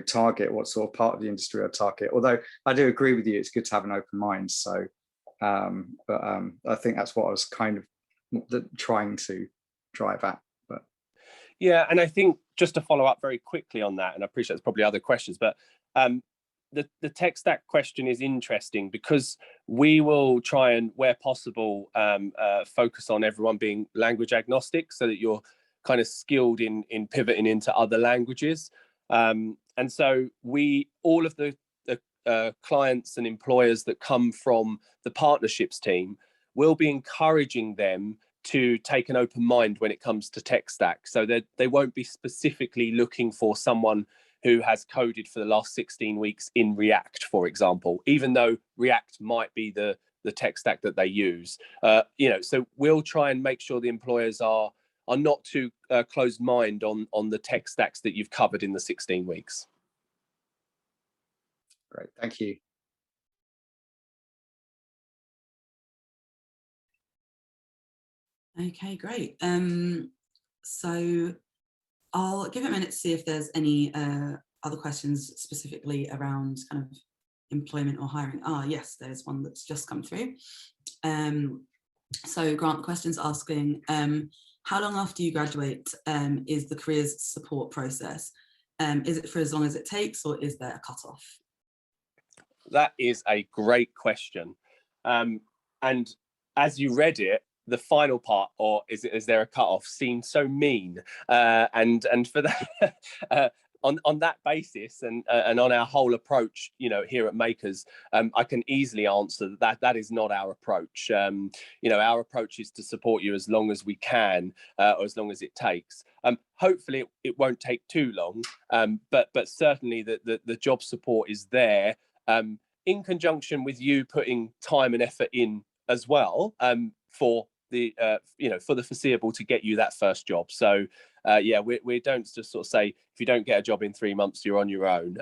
target, what sort of part of the industry I'd target. Although I do agree with you, it's good to have an open mind. So, but I think that's what I was kind of trying to drive at. But yeah, and I think just to follow up very quickly on that, and I appreciate there's probably other questions, but the tech stack question is interesting because we will try and, where possible, focus on everyone being language agnostic, so that you're kind of skilled in pivoting into other languages. And so all of the clients and employers that come from the partnerships team, will be encouraging them to take an open mind when it comes to tech stack, so that they won't be specifically looking for someone who has coded for the last 16 weeks in React, for example, even though React might be the tech stack that they use. So we'll try and make sure the employers are not too closed mind on the tech stacks that you've covered in the 16 weeks. Great, thank you. Okay, great. So I'll give it a minute to see if there's any other questions specifically around kind of employment or hiring. Yes, there's one that's just come through. So Grant, the question's asking, how long after you graduate is the careers support process? Is it for as long as it takes, or is there a cutoff? That is a great question. And as you read it, the final part, or is there a cutoff, seemed so mean. And for that, on that basis, and on our whole approach, here at Makers, I can easily answer that is not our approach. Our approach is to support you as long as we can, or as long as it takes. Hopefully it won't take too long, but certainly the job support is there, in conjunction with you putting time and effort in as well, for the foreseeable, to get you that first job. So we don't just sort of say, if you don't get a job in 3 months, you're on your own.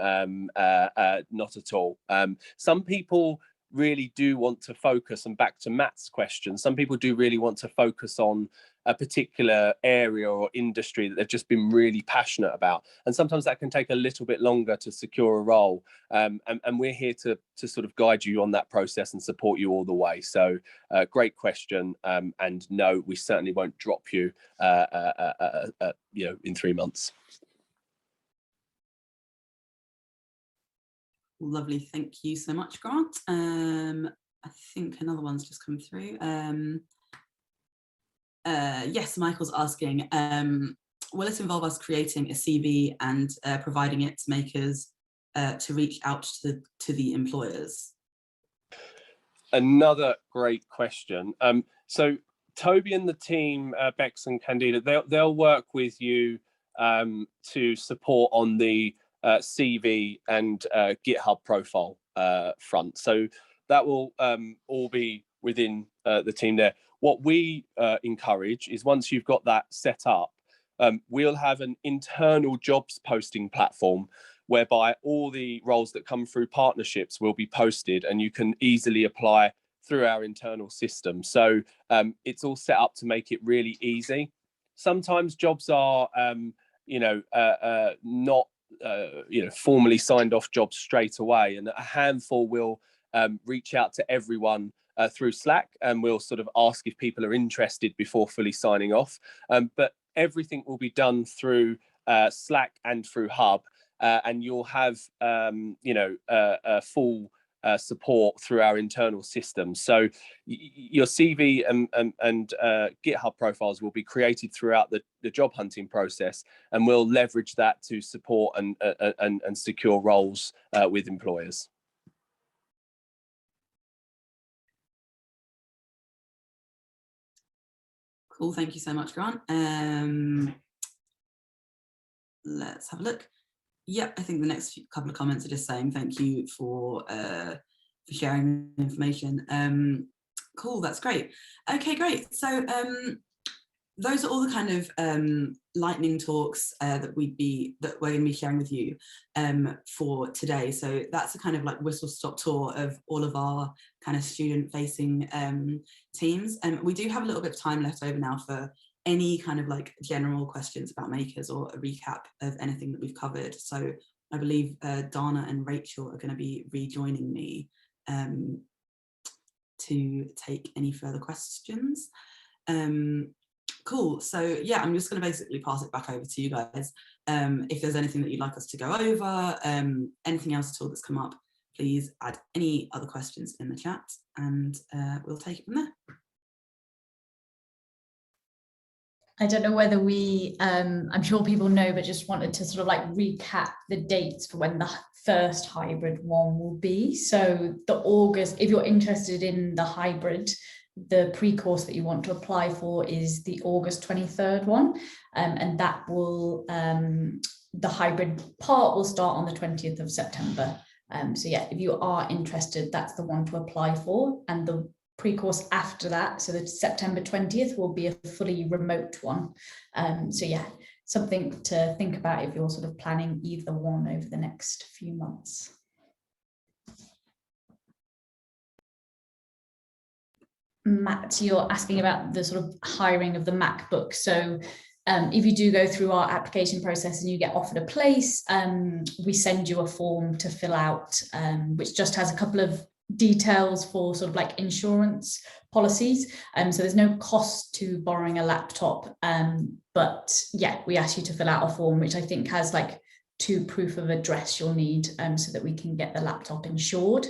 Not at all. Some people really do want to focus, and back to Matt's question, some people do really want to focus on a particular area or industry that they've just been really passionate about, and sometimes that can take a little bit longer to secure a role, and we're here to sort of guide you on that process and support you all the way. So great question, and no, we certainly won't drop you in 3 months. Lovely, thank you so much, Grant. I think another one's just come through. Yes, Michael's asking, will it involve us creating a CV and providing it to Makers to reach out to the employers? Another great question. So Toby and the team, Bex and Candida, they'll work with you to support on the CV and GitHub profile front. So that will all be within the team there. What we encourage is, once you've got that set up, we'll have an internal jobs posting platform whereby all the roles that come through partnerships will be posted and you can easily apply through our internal system. So it's all set up to make it really easy. Sometimes jobs are, not formally signed off jobs straight away, and a handful will reach out to everyone through Slack, and we'll sort of ask if people are interested before fully signing off. But everything will be done through Slack and through Hub, and you'll have full support through our internal systems. So your CV and GitHub profiles will be created throughout the job hunting process, and we'll leverage that to support and secure roles with employers. Cool, thank you so much, Grant. Let's have a look. Yep, I think the next couple of comments are just saying thank you for sharing the information. Cool, that's great. Okay, great. So those are all the kind of lightning talks that we're going to be sharing with you for today. So that's a kind of like whistle-stop tour of all of our kind of student-facing teams. We do have a little bit of time left over now for any kind of like general questions about makers or a recap of anything that we've covered. So I believe Dana and Rachel are going to be rejoining me to take any further questions. Cool, so yeah, I'm just going to basically pass it back over to you guys. If there's anything that you'd like us to go over, anything else at all that's come up, please add any other questions in the chat and we'll take it from there. I don't know whether we, I'm sure people know, but just wanted to sort of like recap the dates for when the first hybrid one will be. So the August, if you're interested in the hybrid, the pre-course that you want to apply for is the August 23rd one. And that will, the hybrid part will start on the 20th of September. So yeah, if you are interested, that's the one to apply for. And the pre-course after that, so the September 20th will be a fully remote one. So yeah, something to think about if you're sort of planning either one over the next few months. Matt, you're asking about the sort of hiring of the MacBook. So if you do go through our application process and you get offered a place, we send you a form to fill out, which just has a couple of details for sort of like insurance policies. So there's no cost to borrowing a laptop. But yeah, we ask you to fill out a form, which I think has like 2 proof of address you'll need so that we can get the laptop insured.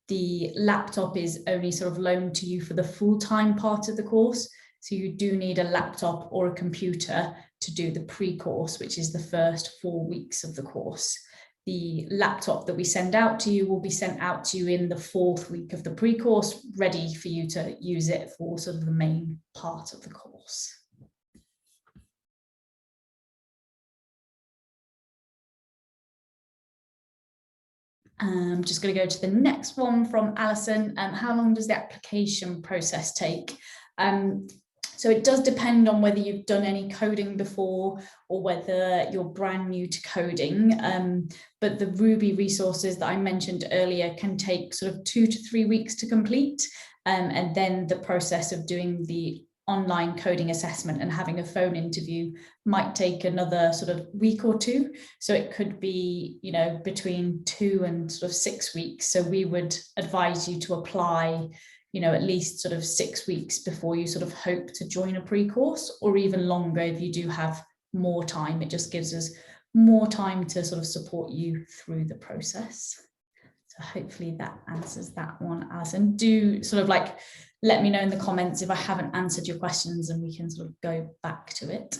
The laptop is only sort of loaned to you for the full-time part of the course. So you do need a laptop or a computer to do the pre-course, which is the first 4 weeks of the course. The laptop that we send out to you will be sent out to you in the 4th week of the pre-course, ready for you to use it for sort of the main part of the course. I'm just going to go to the next one from Alison. How long does the application process take? So it does depend on whether you've done any coding before or whether you're brand new to coding. But the Ruby resources that I mentioned earlier can take sort of 2 to 3 weeks to complete. And then the process of doing the online coding assessment and having a phone interview might take another sort of week or 2. So it could be, you know, between 2 and sort of 6 weeks. So we would advise you to apply, you know, at least sort of 6 weeks before you sort of hope to join a pre-course, or even longer if you do have more time. It just gives us more time to sort of support you through the process. So hopefully that answers that one, Alison. Do sort of like let me know in the comments if I haven't answered your questions and we can sort of go back to it.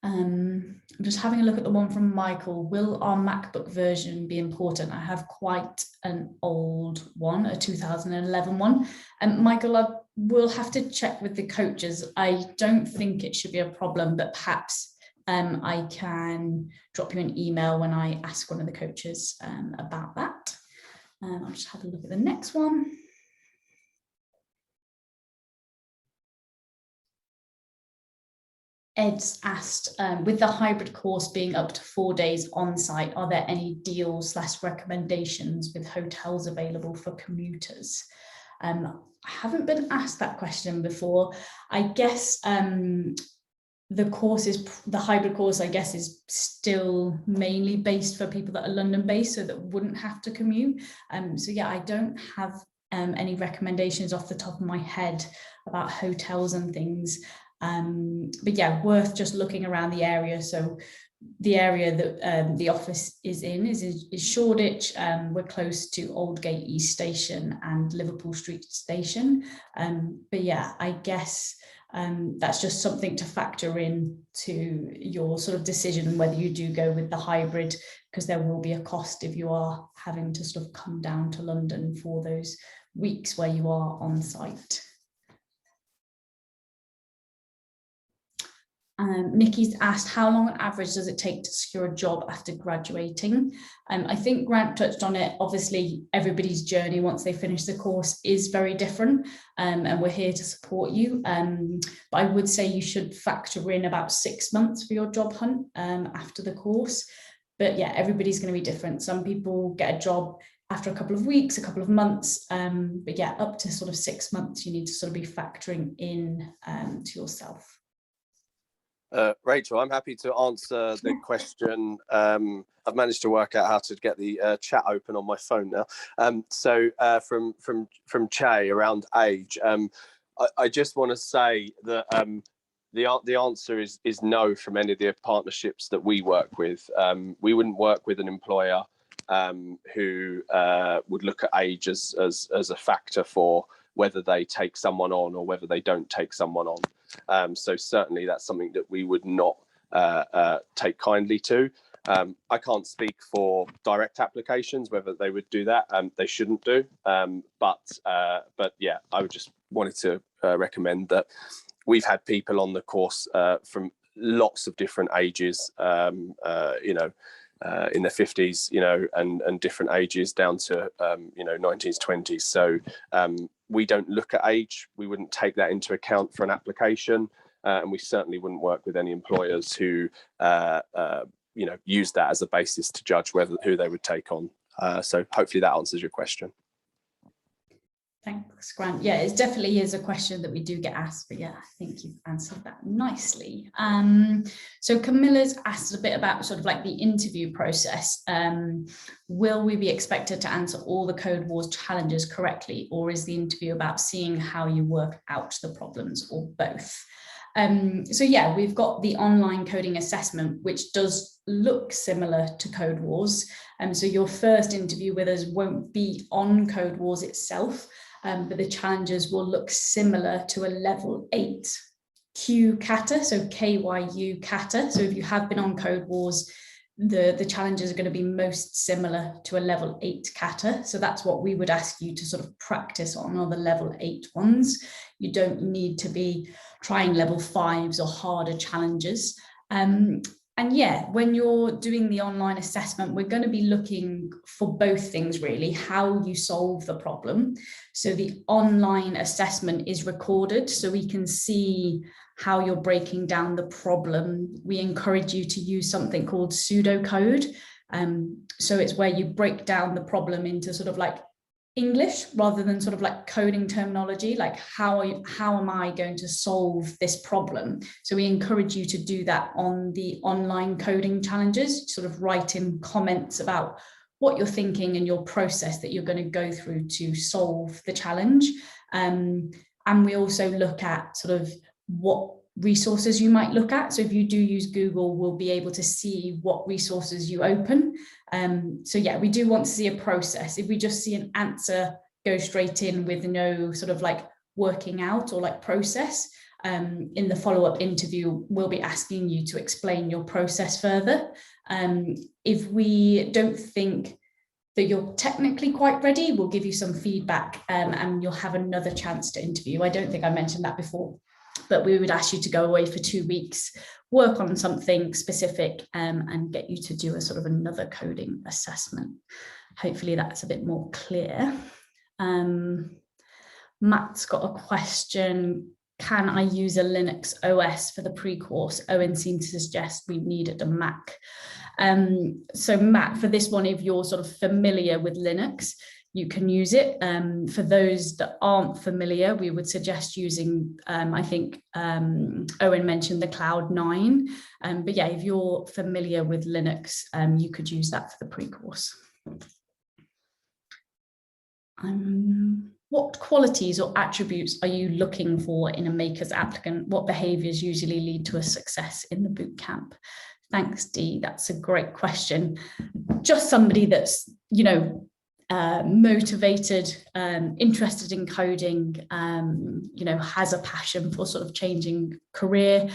I'm just having a look at the one from Michael. Will our MacBook version be important? I have quite an old one, a 2011 one. And Michael, I will have to check with the coaches. I don't think it should be a problem, but perhaps I can drop you an email when I ask one of the coaches about that. I'll just have a look at the next one. Ed's asked, with the hybrid course being up to 4 days on site, are there any deals/recommendations with hotels available for commuters? I haven't been asked that question before. I guess the hybrid course, I guess, is still mainly based for people that are London based, so that wouldn't have to commute. So yeah, I don't have any recommendations off the top of my head about hotels and things. But yeah, worth just looking around the area. So the area that the office is in is Shoreditch. We're close to Aldgate East Station and Liverpool Street Station. But yeah, I guess that's just something to factor in to your sort of decision whether you do go with the hybrid, because there will be a cost if you are having to sort of come down to London for those weeks where you are on site. Nikki's asked, how long on average does it take to secure a job after graduating? I think Grant touched on it. Obviously, everybody's journey once they finish the course is very different, and we're here to support you. But I would say you should factor in about 6 months for your job hunt after the course. But yeah, everybody's going to be different. Some people get a job after a couple of weeks, a couple of months, but yeah, up to sort of 6 months, you need to sort of be factoring in to yourself. Rachel, I'm happy to answer the question. I've managed to work out how to get the chat open on my phone now. So from Che around age, I just want to say that the answer is no from any of the partnerships that we work with. We wouldn't work with an employer who would look at age as a factor for whether they take someone on or whether they don't take someone on. So certainly that's something that we would not take kindly to. I can't speak for direct applications, whether they would do that. They shouldn't do. But yeah, I would just wanted to recommend that we've had people on the course from lots of different ages, you know, in their 50s, you know, and different ages down to, you know, 19s, 20s. So we don't look at age. We wouldn't take that into account for an application. And we certainly wouldn't work with any employers who, you know, use that as a basis to judge who they would take on. So hopefully that answers your question. Thanks, Grant. Yeah, it definitely is a question that we do get asked, but yeah, I think you've answered that nicely. So Camilla's asked a bit about sort of like the interview process. Will we be expected to answer all the Code Wars challenges correctly, or is the interview about seeing how you work out the problems, or both? So yeah, we've got the online coding assessment, which does look similar to Code Wars. So your first interview with us won't be on Code Wars itself, but the challenges will look similar to a level 8 Q kata, so KYU kata. So if you have been on Code Wars, the challenges are going to be most similar to a level 8 kata. So that's what we would ask you to sort of practice on, are the level 8 ones. You don't need to be trying level 5s or harder challenges. And yeah, when you're doing the online assessment, we're going to be looking for both things really, how you solve the problem. So the online assessment is recorded, so we can see how you're breaking down the problem. We encourage you to use something called pseudocode. So it's where you break down the problem into sort of like English rather than sort of like coding terminology, like how am I going to solve this problem? So we encourage you to do that on the online coding challenges, sort of write in comments about what you're thinking and your process that you're going to go through to solve the challenge. And we also look at sort of what resources you might look at. So if you do use Google, we'll be able to see what resources you open. So yeah, we do want to see a process. If we just see an answer go straight in with no sort of like working out or like process, in the follow-up interview, we'll be asking you to explain your process further. If we don't think that you're technically quite ready, we'll give you some feedback, and you'll have another chance to interview. I don't think I mentioned that before, but we would ask you to go away for 2 weeks, work on something specific, and get you to do a sort of another coding assessment. Hopefully that's a bit more clear. Matt's got a question. can I use a Linux OS for the pre-course? Owen seemed to suggest we needed a Mac. So Matt, for this one, if you're sort of familiar with Linux, you can use it. For those that aren't familiar, we would suggest using, I think Owen mentioned the Cloud9, but yeah, if you're familiar with Linux, you could use that for the pre-course. What qualities or attributes are you looking for in a Makers applicant? What behaviours usually lead to a success in the bootcamp? Thanks, Dee. That's a great question. Just somebody that's, you know, motivated, interested in coding, you know, has a passion for sort of changing career.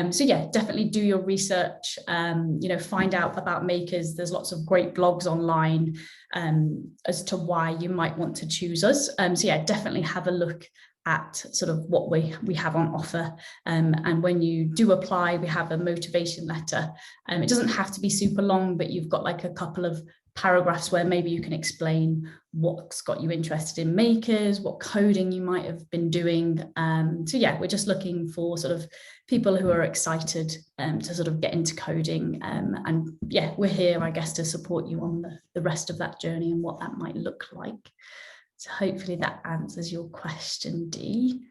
So yeah, definitely do your research, you know, find out about Makers. There's lots of great blogs online as to why you might want to choose us. So yeah, definitely have a look at sort of what we have on offer. And when you do apply, we have a motivation letter. It doesn't have to be super long, but you've got like a couple of paragraphs where maybe you can explain what's got you interested in Makers, what coding you might have been doing. So yeah, we're just looking for sort of people who are excited to sort of get into coding. And yeah, we're here, I guess, to support you on the rest of that journey and what that might look like. So hopefully that answers your question, Dee.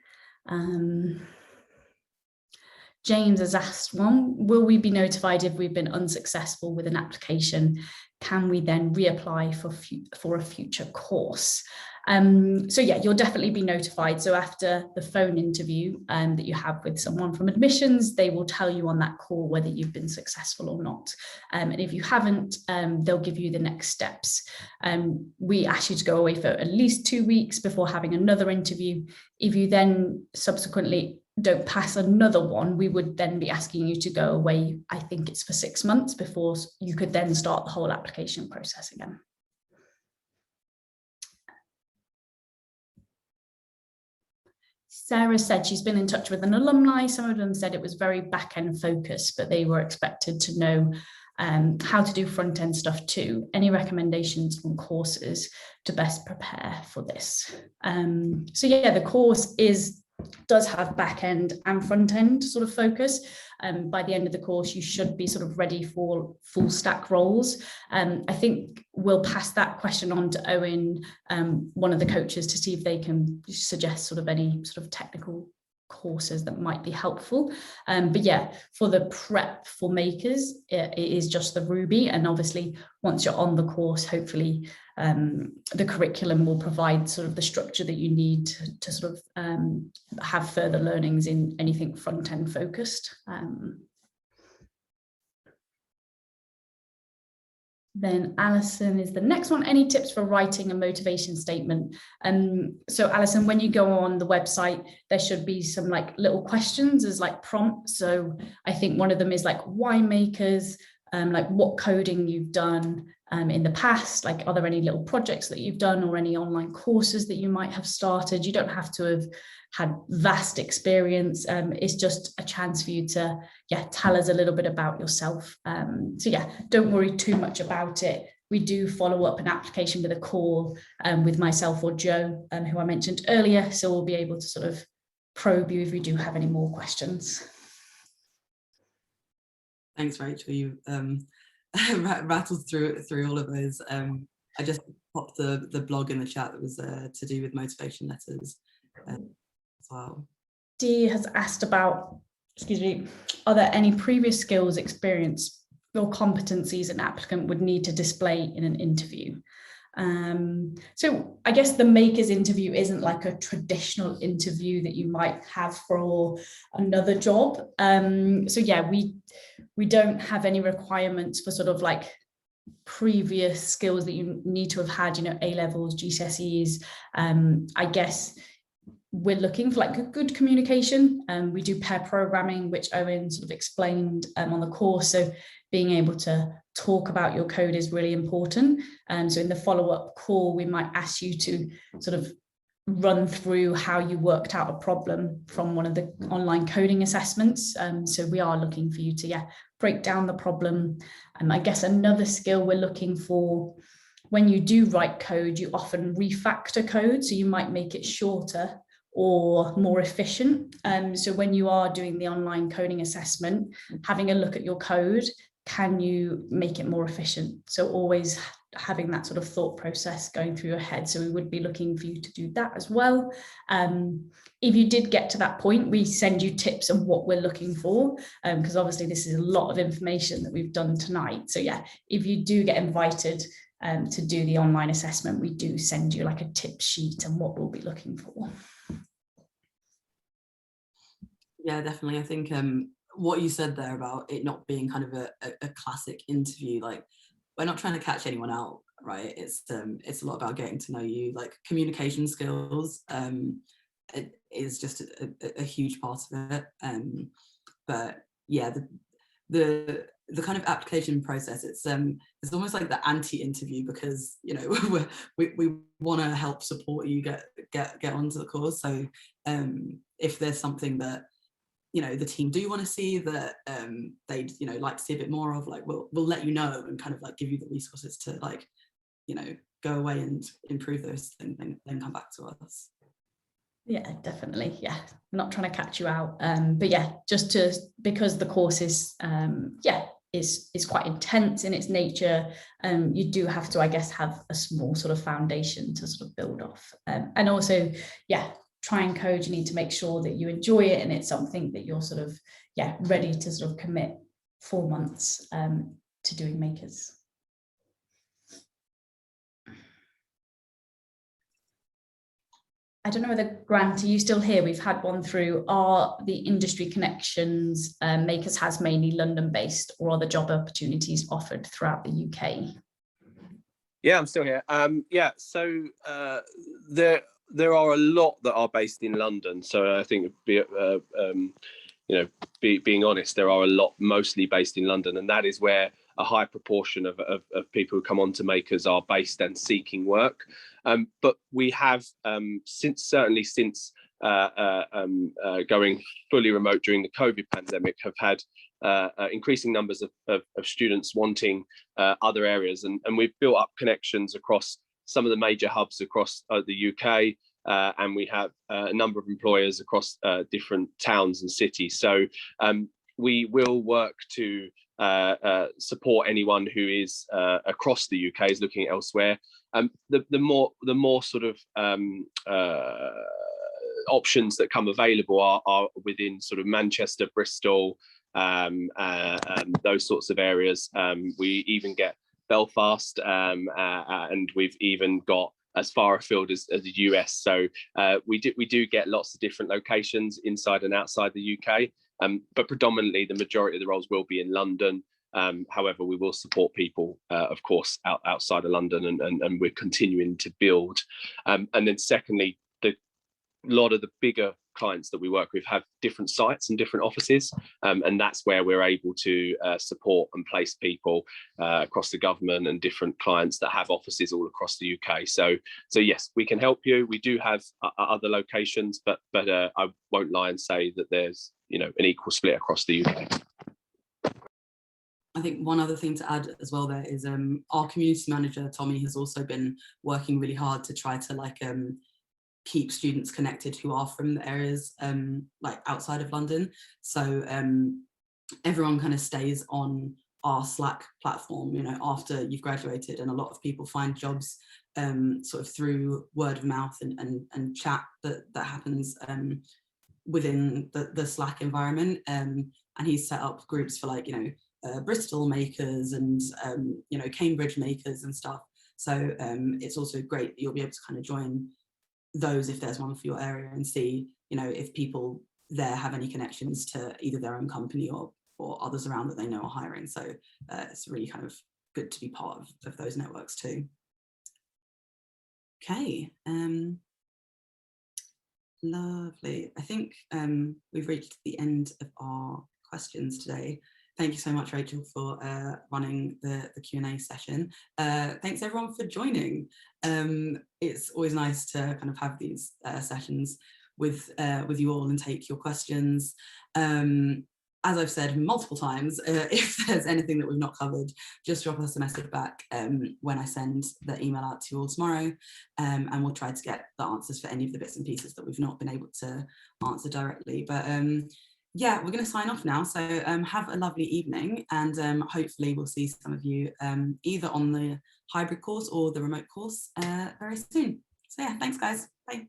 James has asked one, will we be notified if we've been unsuccessful with an application? Can we then reapply for a future course? So yeah, you'll definitely be notified. So after the phone interview that you have with someone from admissions, they will tell you on that call whether you've been successful or not. And if you haven't, they'll give you the next steps. We ask you to go away for at least 2 weeks before having another interview. If you then subsequently don't pass another one, we would then be asking you to go away, I think it's for 6 months, before you could then start the whole application process again. Sarah said she's been in touch with an alumni. Some of them said it was very back-end focused, but they were expected to know how to do front-end stuff too. Any recommendations on courses to best prepare for this? So yeah, the course does have back end and front end sort of focus. By the end of the course, you should be sort of ready for full stack roles. I think we'll pass that question on to Owen, one of the coaches, to see if they can suggest sort of any sort of technical courses that might be helpful. But yeah, for the prep for Makers, it is just the Ruby. And obviously, once you're on the course, hopefully the curriculum will provide sort of the structure that you need to sort of have further learnings in anything front-end focused. Then Alison is the next one. Any tips for writing a motivation statement? So Alison, when you go on the website, there should be some like little questions as like prompts. So I think one of them is like, why Makers? Like what coding you've done in the past, like are there any little projects that you've done or any online courses that you might have started? You don't have to have had vast experience. It's just a chance for you to tell us a little bit about yourself. So yeah, don't worry too much about it. We do follow up an application with a call with myself or Joe, who I mentioned earlier, so we'll be able to sort of probe you if you do have any more questions. Thanks, Rachel. You rattled through all of those. I just popped the blog in the chat that was to do with motivation letters as well. Dee has asked about, are there any previous skills, experience, or competencies an applicant would need to display in an interview? So I guess the Makers interview isn't like a traditional interview that you might have for another job. So yeah, we don't have any requirements for sort of like previous skills that you need to have had, you know, A-levels, GCSEs. I guess we're looking for like good communication. We do pair programming, which Owen sort of explained on the course. So being able to talk about your code is really important. So in the follow-up call, we might ask you to sort of run through how you worked out a problem from one of the online coding assessments. So we are looking for you to break down the problem. I guess another skill we're looking for, when you do write code, you often refactor code. So you might make it shorter or more efficient. So when you are doing the online coding assessment, having a look at your code, can you make it more efficient? So always having that sort of thought process going through your head. So we would be looking for you to do that as well. If you did get to that point, we send you tips on what we're looking for, because obviously this is a lot of information that we've done tonight. So yeah, if you do get invited to do the online assessment, we do send you like a tip sheet on what we'll be looking for. Yeah, definitely. I think what you said there about it not being kind of a classic interview, like we're not trying to catch anyone out, right? It's a lot about getting to know you, like communication skills. It is just a huge part of it. But yeah, the kind of application process, it's almost like the anti-interview, because you know we want to help support you get onto the course. So if there's something that you know the team do want to see that they'd like to see a bit more of, like we'll let you know and kind of like give you the resources to like go away and improve those things, then come back to us. Yeah, definitely. Yeah, I'm not trying to catch you out, but yeah, because the course is is quite intense in its nature. You do have to, I guess, have a small sort of foundation to sort of build off, and also, yeah, try and code. You need to make sure that you enjoy it and it's something that you're sort of ready to sort of commit 4 months to doing Makers. I don't know whether, Grant, are you still here? We've had one through. Are the industry connections Makers has mainly London-based, or are the job opportunities offered throughout the UK? Yeah, I'm still here. Yeah, so there are a lot that are based in London. So I think, being honest, there are a lot mostly based in London, and that is where a high proportion of people who come on to Makers are based and seeking work. But we have since going fully remote during the COVID pandemic, have had increasing numbers of students wanting other areas, and we've built up connections across some of the major hubs across the UK, and we have a number of employers across different towns and cities. So we will work to support anyone who is across the UK is looking elsewhere. The more sort of options that come available are within sort of Manchester, Bristol, those sorts of areas. We even get Belfast, and we've even got as far afield as the US. So we do get lots of different locations inside and outside the UK, but predominantly the majority of the roles will be in London. However, we will support people, of course, outside of London, and we're continuing to build. And then secondly, a lot of the bigger clients that we work with have different sites and different offices, and that's where we're able to support and place people across the government and different clients that have offices all across the UK. So yes, we can help you. We do have other locations, but I won't lie and say that there's an equal split across the UK. I think one other thing to add as well there is our community manager Tommy has also been working really hard to try to keep students connected who are from the areas like outside of London. So everyone kind of stays on our Slack platform, after you've graduated, and a lot of people find jobs sort of through word of mouth and chat that happens within the Slack environment. And he's set up groups for like, Bristol Makers and, Cambridge Makers and stuff. So it's also great that you'll be able to kind of join those if there's one for your area and see, if people there have any connections to either their own company or others around that they know are hiring. So it's really kind of good to be part of those networks too. Okay, lovely. I think we've reached the end of our questions today. Thank you so much, Rachel, for running the Q&A session. Thanks everyone for joining. It's always nice to kind of have these sessions with you all and take your questions. as I've said multiple times, if there's anything that we've not covered, just drop us a message back when I send the email out to you all tomorrow, and we'll try to get the answers for any of the bits and pieces that we've not been able to answer directly. But yeah, we're going to sign off now. So have a lovely evening, and hopefully we'll see some of you either on the hybrid course or the remote course very soon. So yeah, thanks guys. Bye.